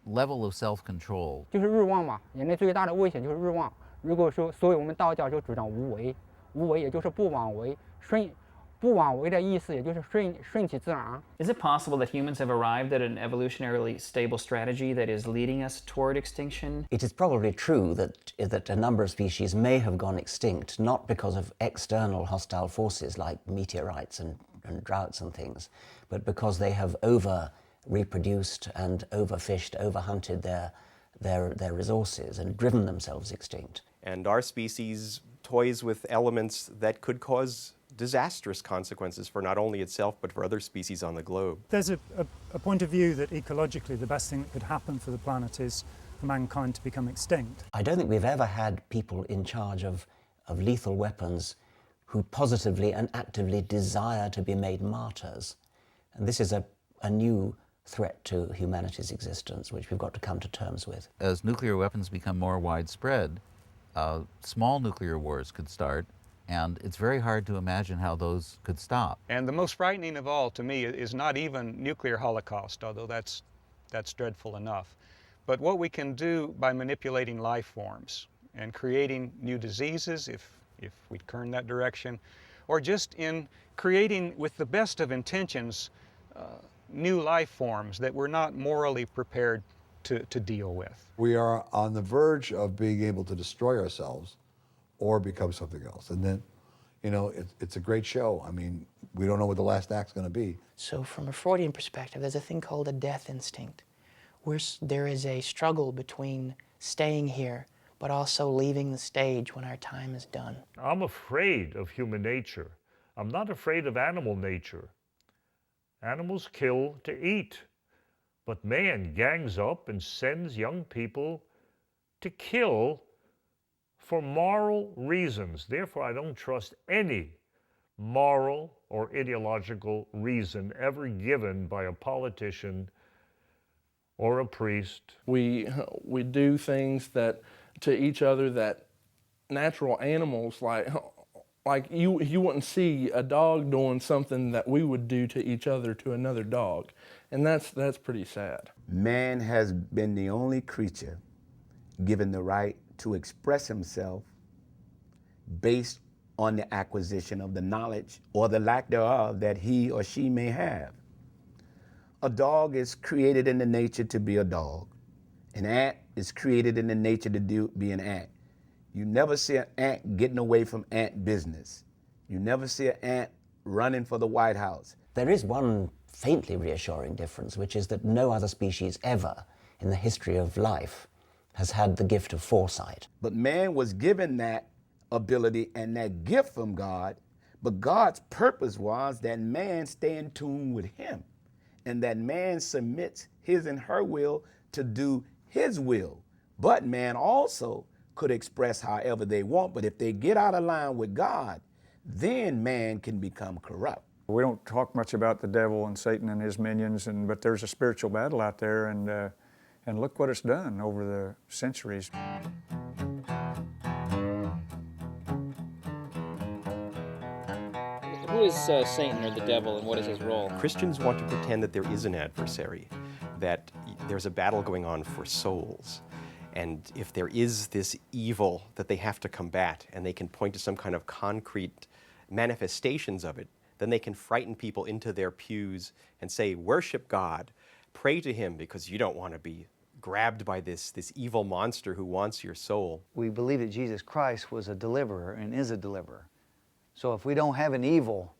level of self-control. 就是日望嘛，人类最大的危险就是日望。如果说，所以我们道教就主张无为，无为也就是不妄为，不妄为的意思也就是顺其自然。Is it possible that humans have arrived at an evolutionarily stable strategy that is leading us toward extinction? It is probably true that a number of species may have gone extinct, not because of external hostile forces like meteorites and droughts and things, but because they have over-reproduced and overfished, overhunted their resources and driven themselves extinct. And our species toys with elements that could cause disastrous consequences for not only itself but for other species on the globe. There's a point of view that ecologically the best thing that could happen for the planet is for mankind to become extinct. I don't think we've ever had people in charge of lethal weapons who positively and actively desire to be made martyrs. And this is a new threat to humanity's existence, which we've got to come to terms with. As nuclear weapons become more widespread, small nuclear wars could start, And it's very hard to imagine how those could stop. And the most frightening of all to me is not even nuclear holocaust, although that's dreadful enough, but what we can do by manipulating life forms and creating new diseases, if we turn that direction, or just in creating, with the best of intentions, new life forms that we're not morally prepared to deal with. We are on the verge of being able to destroy ourselves or become something else. And then, you know, it's a great show. I mean, we don't know what the last act's going to be. So from a Freudian perspective, there's a thing called a death instinct, where there is a struggle between staying here but also leaving the stage when our time is done. I'm afraid of human nature. I'm not afraid of animal nature. Animals kill to eat, but man gangs up and sends young people to kill for moral reasons. Therefore, I don't trust any moral or ideological reason ever given by a politician or a priest. We do things that to each other that natural animals, like you wouldn't see a dog doing something that we would do to each other to another dog, and that's pretty sad. Man has been the only creature given the right to express himself based on the acquisition of the knowledge or the lack thereof that he or she may have. A dog is created in the nature to be a dog. An ant is created in the nature to be an ant. You never see an ant getting away from ant business. You never see an ant running for the White House. There is one faintly reassuring difference, which is that no other species ever in the history of life has had the gift of foresight. But man was given that ability and that gift from God, but God's purpose was that man stay in tune with him and that man submits his and her will to do his will. But man also could express however they want, but if they get out of line with God, then man can become corrupt. We don't talk much about the devil and Satan and his minions, but there's a spiritual battle out there, and look what it's done over the centuries. Who is Satan or the devil, and what is his role? Christians want to pretend that there is an adversary, that there's a battle going on for souls. And if there is this evil that they have to combat, and they can point to some kind of concrete manifestations of it, then they can frighten people into their pews and say, worship God, pray to him, because you don't want to be grabbed by this evil monster who wants your soul. We believe that Jesus Christ was a deliverer and is a deliverer. So if we don't have an evil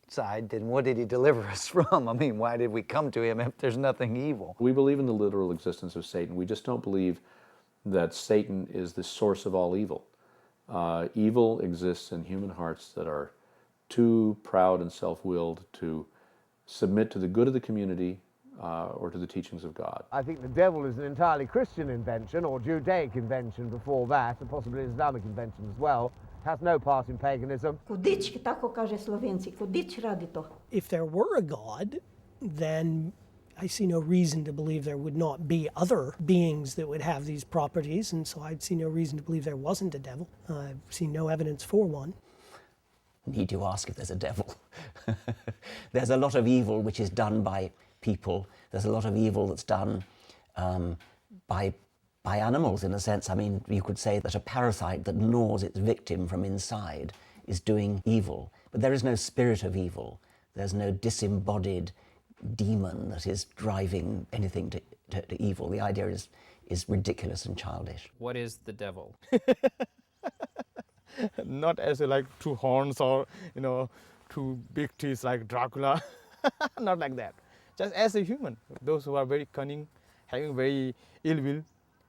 side, then what did he deliver us from? I mean, why did we come to him if there's nothing evil? We believe in the literal existence of Satan. We just don't believe that Satan is the source of all evil. Evil exists in human hearts that are too proud and self-willed to submit to the good of the community or to the teachings of God. I think the devil is an entirely Christian invention, or Judaic invention before that, and possibly an Islamic invention as well. Has no part in paganism. If there were a God, then I see no reason to believe there would not be other beings that would have these properties, and so I'd see no reason to believe there wasn't a devil. I've seen no evidence for one. Need you ask if there's a devil? There's a lot of evil which is done by people. There's a lot of evil that's done by animals, in a sense. I mean, you could say that a parasite that gnaws its victim from inside is doing evil. But there is no spirit of evil. There's no disembodied demon that is driving anything to evil. The idea is ridiculous and childish. What is the devil? Not as like two horns or, two big teeth like Dracula. Not like that. Just as a human. Those who are very cunning, having very ill will,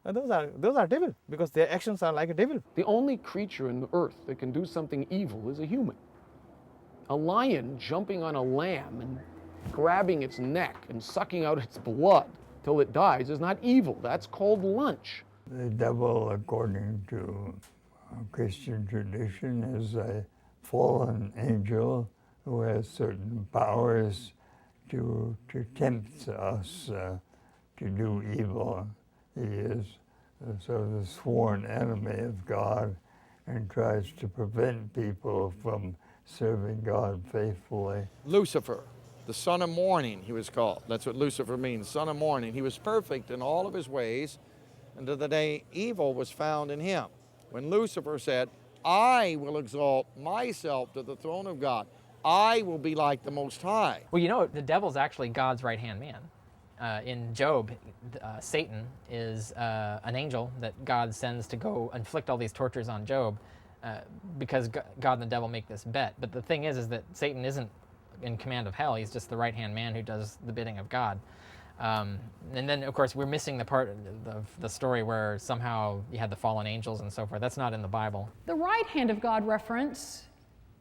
those are devil, because their actions are like a devil. The only creature in the earth that can do something evil is a human. A lion jumping on a lamb and grabbing its neck and sucking out its blood till it dies is not evil. That's called lunch. The devil, according to Christian tradition, is a fallen angel who has certain powers to tempt us to do evil. He is sort of the sworn enemy of God, and tries to prevent people from serving God faithfully. Lucifer, the son of morning, he was called. That's what Lucifer means, son of morning. He was perfect in all of his ways until the day evil was found in him. When Lucifer said, I will exalt myself to the throne of God. I will be like the Most High. Well, you know, the devil's actually God's right-hand man. In Job, Satan is an angel that God sends to go inflict all these tortures on Job because God and the devil make this bet. But the thing is that Satan isn't in command of hell. He's just the right-hand man who does the bidding of God. And then, of course, we're missing the part of the story where somehow you had the fallen angels and so forth. That's not in the Bible. The right hand of God reference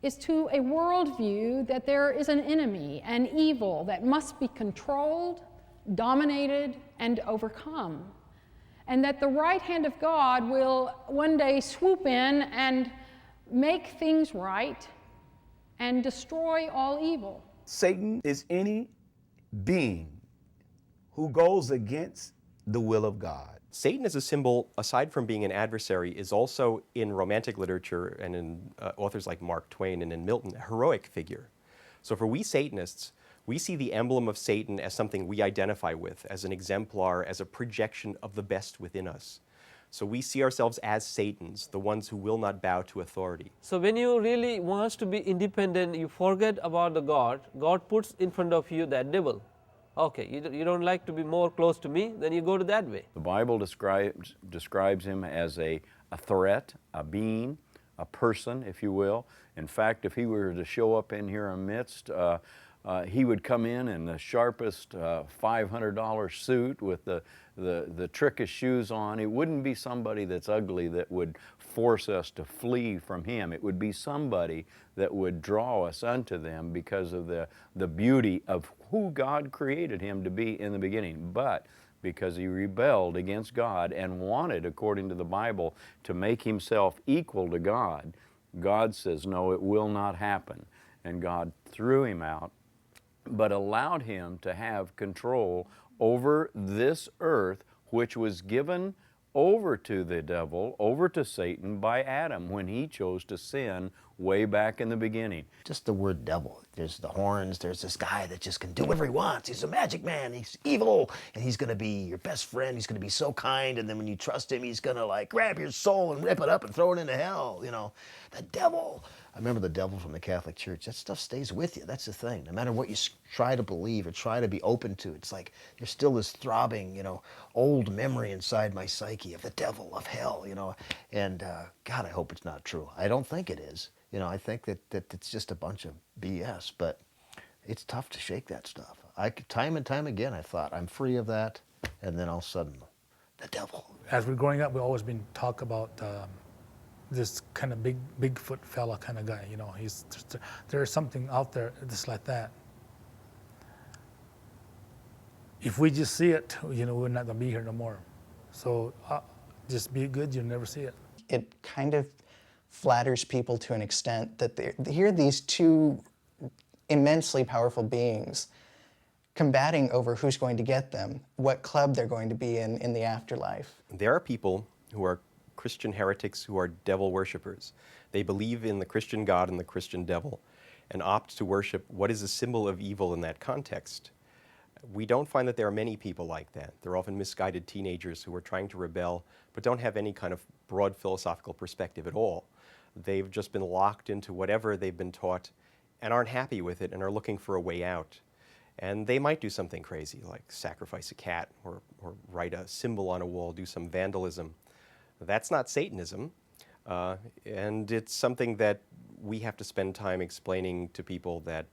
is to a worldview that there is an enemy, an evil that must be controlled, dominated, and overcome. And that the right hand of God will one day swoop in and make things right and destroy all evil. Satan is any being who goes against the will of God. Satan as a symbol, aside from being an adversary, is also in romantic literature and in authors like Mark Twain and in Milton, a heroic figure. So for we Satanists, we see the emblem of Satan as something we identify with, as an exemplar, as a projection of the best within us. So we see ourselves as Satans, the ones who will not bow to authority. So when you really want to be independent, you forget about the God. God puts in front of you that devil. Okay, you don't like to be more close to me, then you go to that way. The Bible describes him as a threat, a being, a person, if you will. In fact, if he were to show up in here amidst, he would come in the sharpest $500 suit with the trickiest shoes on. It wouldn't be somebody that's ugly that would force us to flee from him. It would be somebody that would draw us unto them because of the beauty of who God created him to be in the beginning. But because he rebelled against God and wanted, according to the Bible, to make himself equal to God, God says, no, it will not happen. And God threw him out, but allowed him to have control over this earth, which was given over to the devil, over to Satan by Adam when he chose to sin way back in the beginning. Just the word devil. There's the horns, there's this guy that just can do whatever he wants. He's a magic man, he's evil, and he's gonna be your best friend, he's gonna be so kind, and then when you trust him, he's gonna like grab your soul and rip it up and throw it into hell, you know. The devil. I remember the devil from the Catholic Church. That stuff stays with you. That's the thing. No matter what you try to believe or try to be open to, it's like there's still this throbbing, you know, old memory inside my psyche of the devil, of hell, you know. And God, I hope it's not true. I don't think it is. You know, I think that it's just a bunch of BS, but it's tough to shake that stuff. Time and time again, I thought, I'm free of that, and then all of a sudden, the devil. As we're growing up, we've always been talk about this kind of Bigfoot fella kind of guy, you know. There's something out there just like that. If we just see it, you know, we're not gonna be here no more. So just be good, you'll never see it. It kind of flatters people to an extent that here are these two immensely powerful beings combating over who's going to get them, what club they're going to be in the afterlife. There are people who are Christian heretics who are devil worshippers. They believe in the Christian God and the Christian devil and opt to worship what is a symbol of evil in that context. We don't find that there are many people like that. They're often misguided teenagers who are trying to rebel but don't have any kind of broad philosophical perspective at all. They've just been locked into whatever they've been taught and aren't happy with it and are looking for a way out. And they might do something crazy like sacrifice a cat or write a symbol on a wall, do some vandalism. That's not Satanism, and it's something that we have to spend time explaining to people that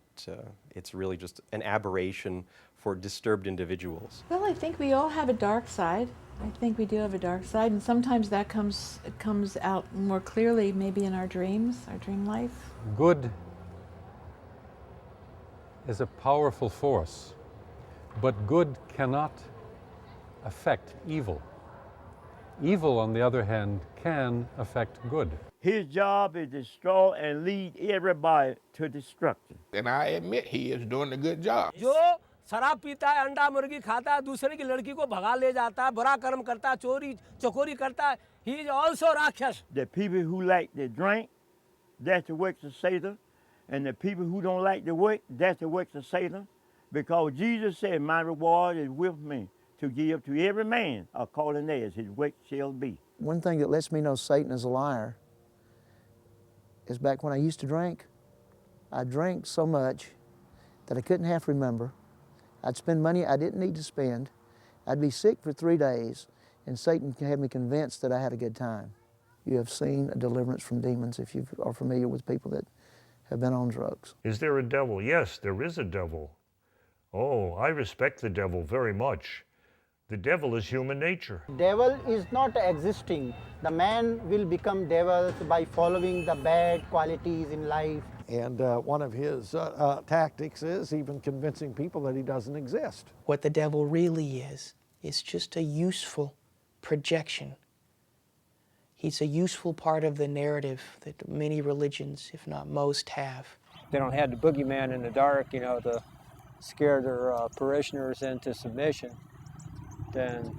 it's really just an aberration for disturbed individuals. Well, I think we all have a dark side. I think we do have a dark side, and sometimes that comes out more clearly maybe in our dreams, our dream life. Good is a powerful force, but good cannot affect evil. Evil, on the other hand, can affect good. His job is to destroy and lead everybody to destruction. And I admit he is doing a good job. Yo, शराब पीता है, अंडा मुर्गी खाता है, दूसरे की लड़की को भगा ले जाता है, बुरा कर्म करता है, चोरी चकोरी करता है. He is also Rakshas. The people who like to drink, that's the works of Satan. And the people who don't like to work, that's the works of Satan. Because Jesus said, my reward is with me to give to every man according as his work shall be. One thing that lets me know Satan is a liar is back when I used to drink, I drank so much that I couldn't half remember. I'd spend money I didn't need to spend. I'd be sick for 3 days, and Satan had me convinced that I had a good time. You have seen a deliverance from demons if you are familiar with people that have been on drugs. Is there a devil? Yes, there is a devil. Oh, I respect the devil very much. The devil is human nature. Devil is not existing. The man will become devil by following the bad qualities in life. And one of his tactics is even convincing people that he doesn't exist. What the devil really is just a useful projection. He's a useful part of the narrative that many religions, if not most, have. They don't have the boogeyman in the dark, to scare their parishioners into submission. Then,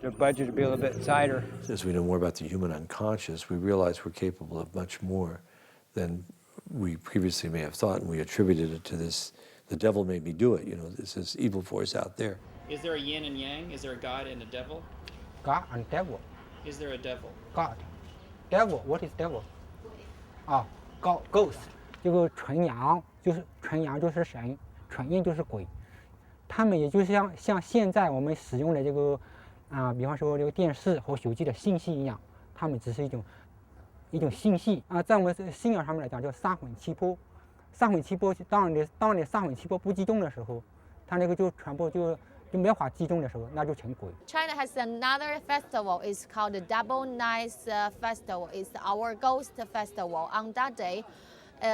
their budget would be a little bit tighter. As we know more about the human unconscious, we realize we're capable of much more than we previously may have thought, and we attributed it to this, the devil made me do it, this is evil force out there. Is there a yin and yang? Is there a God and a devil? God and devil. Is there a devil? God. Devil. What is devil? God. Ghost. 这个纯阳就是神，纯阴就是鬼。他们也就是像现在我们使用的这个比方说这个电视和手机的信息一样，他们只是一种信息在我们信仰上面来讲叫三魂七魄。三魂七魄，当你三魂七魄不集中的时候，它那个就全部就没法集中的时候，那就成鬼。China has another festival. It's called the Double Nights Festival. It's our ghost festival. On that day,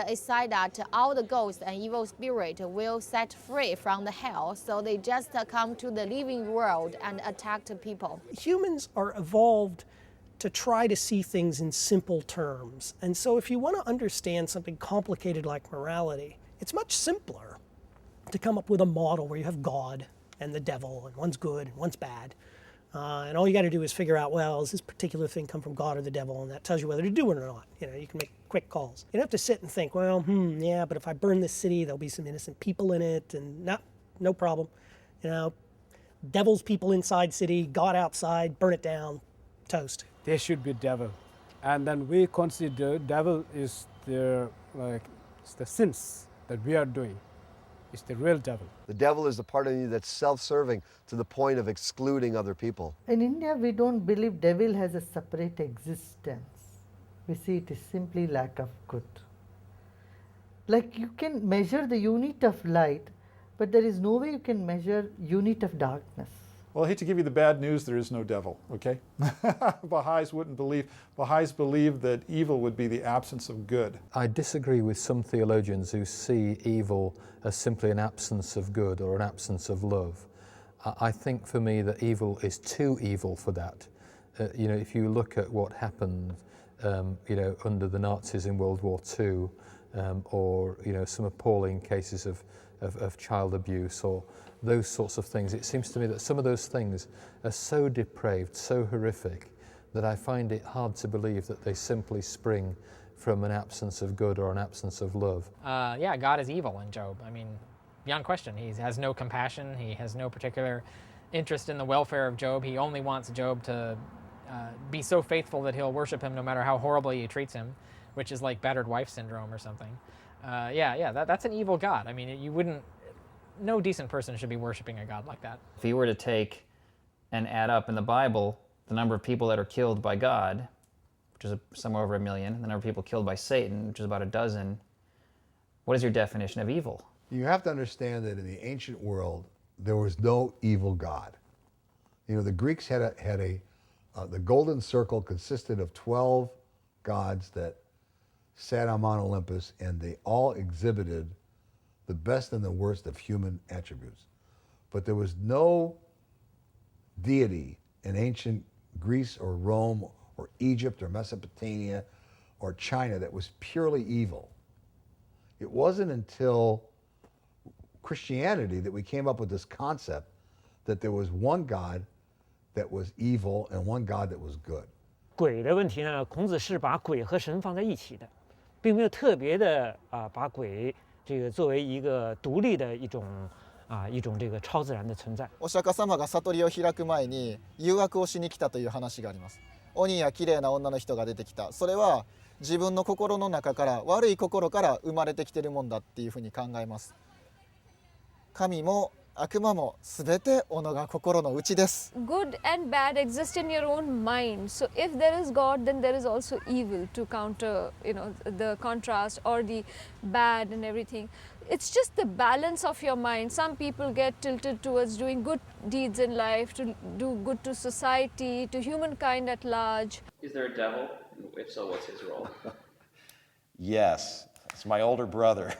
it's said that all the ghosts and evil spirits will set free from the hell. So they just come to the living world and attack the people. Humans are evolved to try to see things in simple terms. And so if you want to understand something complicated like morality, it's much simpler to come up with a model where you have God and the devil, and one's good and one's bad. And all you got to do is figure out, well, does this particular thing come from God or the devil? And that tells you whether to do it or not. You can make quick calls. You don't have to sit and think, well, yeah, but if I burn this city, there'll be some innocent people in it, and no problem. Devil's people inside city, God outside, burn it down, toast. There should be devil. And then we consider devil is it's the sins that we are doing. It's the real devil. The devil is the part of you that's self-serving to the point of excluding other people. In India, we don't believe devil has a separate existence. We see it is simply lack of good. Like you can measure the unit of light, but there is no way you can measure unit of darkness. Well, I hate to give you the bad news, there is no devil, okay? Baha'is believe that evil would be the absence of good. I disagree with some theologians who see evil as simply an absence of good or an absence of love. I think for me that evil is too evil for that. If you look at what happened, under the Nazis in World War II, or some appalling cases of child abuse or those sorts of things, it seems to me that some of those things are so depraved, so horrific, that I find it hard to believe that they simply spring from an absence of good or an absence of love. Yeah, God is evil in Job. I mean, beyond question. He has no compassion. He has no particular interest in the welfare of Job. He only wants Job to be so faithful that he'll worship him no matter how horribly he treats him, which is like battered wife syndrome or something. That's an evil God. I mean, no decent person should be worshiping a God like that. If you were to take and add up in the Bible the number of people that are killed by God, which is somewhere over 1 million, and the number of people killed by Satan, which is about 12, what is your definition of evil? You have to understand that in the ancient world, there was no evil God. The Greeks had the golden circle consisted of 12 gods that sat on Mount Olympus, and they all exhibited the best and the worst of human attributes. But there was no deity in ancient Greece or Rome or Egypt or Mesopotamia or China that was purely evil. It wasn't until Christianity that we came up with this concept that there was one God that was evil and one God that was good. 鬼的问题呢，孔子是把鬼和神放在一起的，并没有特别的把鬼这个作为一个独立的一种这个超自然的存在。お釈迦様が悟りを開く前に誘惑をしに来たという話があります。鬼や綺麗な女の人が出てきた。それは自分の心の中から悪い心から生まれてきているもんだっていうふうに考えます。神も悪魔もすべて己が心の内です。Good and bad exist in your own mind. So if there is God, then there is also evil to counter, the contrast or the bad and everything. It's just the balance of your mind. Some people get tilted towards doing good deeds in life, to do good to society, to humankind at large. Is there a devil? If so, what's his role? Yes, it's my older brother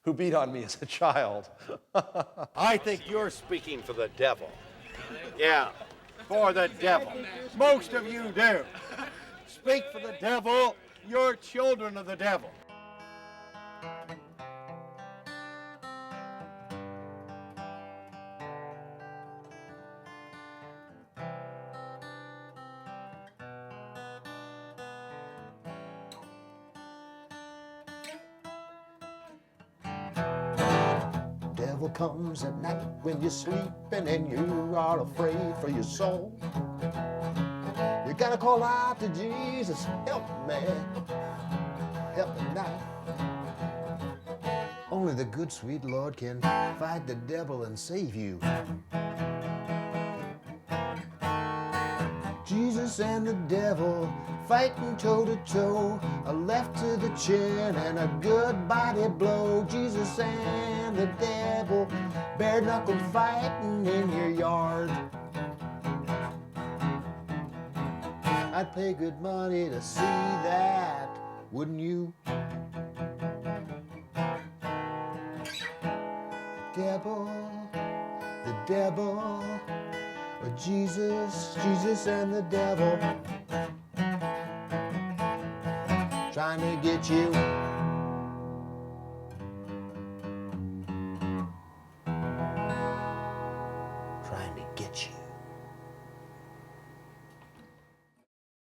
who beat on me as a child. I think you're speaking for the devil. Yeah, for the devil. Most of you do. Speak for the devil. You're children of the devil. Devil comes at night when you're sleeping and you are afraid for your soul. You gotta call out to Jesus, help me now. Only the good sweet Lord can fight the devil and save you. Jesus and the devil fighting toe to toe, a left to the chin and a good body blow. Jesus and the devil bare knuckle fighting in your yard. I'd pay good money to see that, wouldn't you? The devil, or Jesus and the devil trying to get you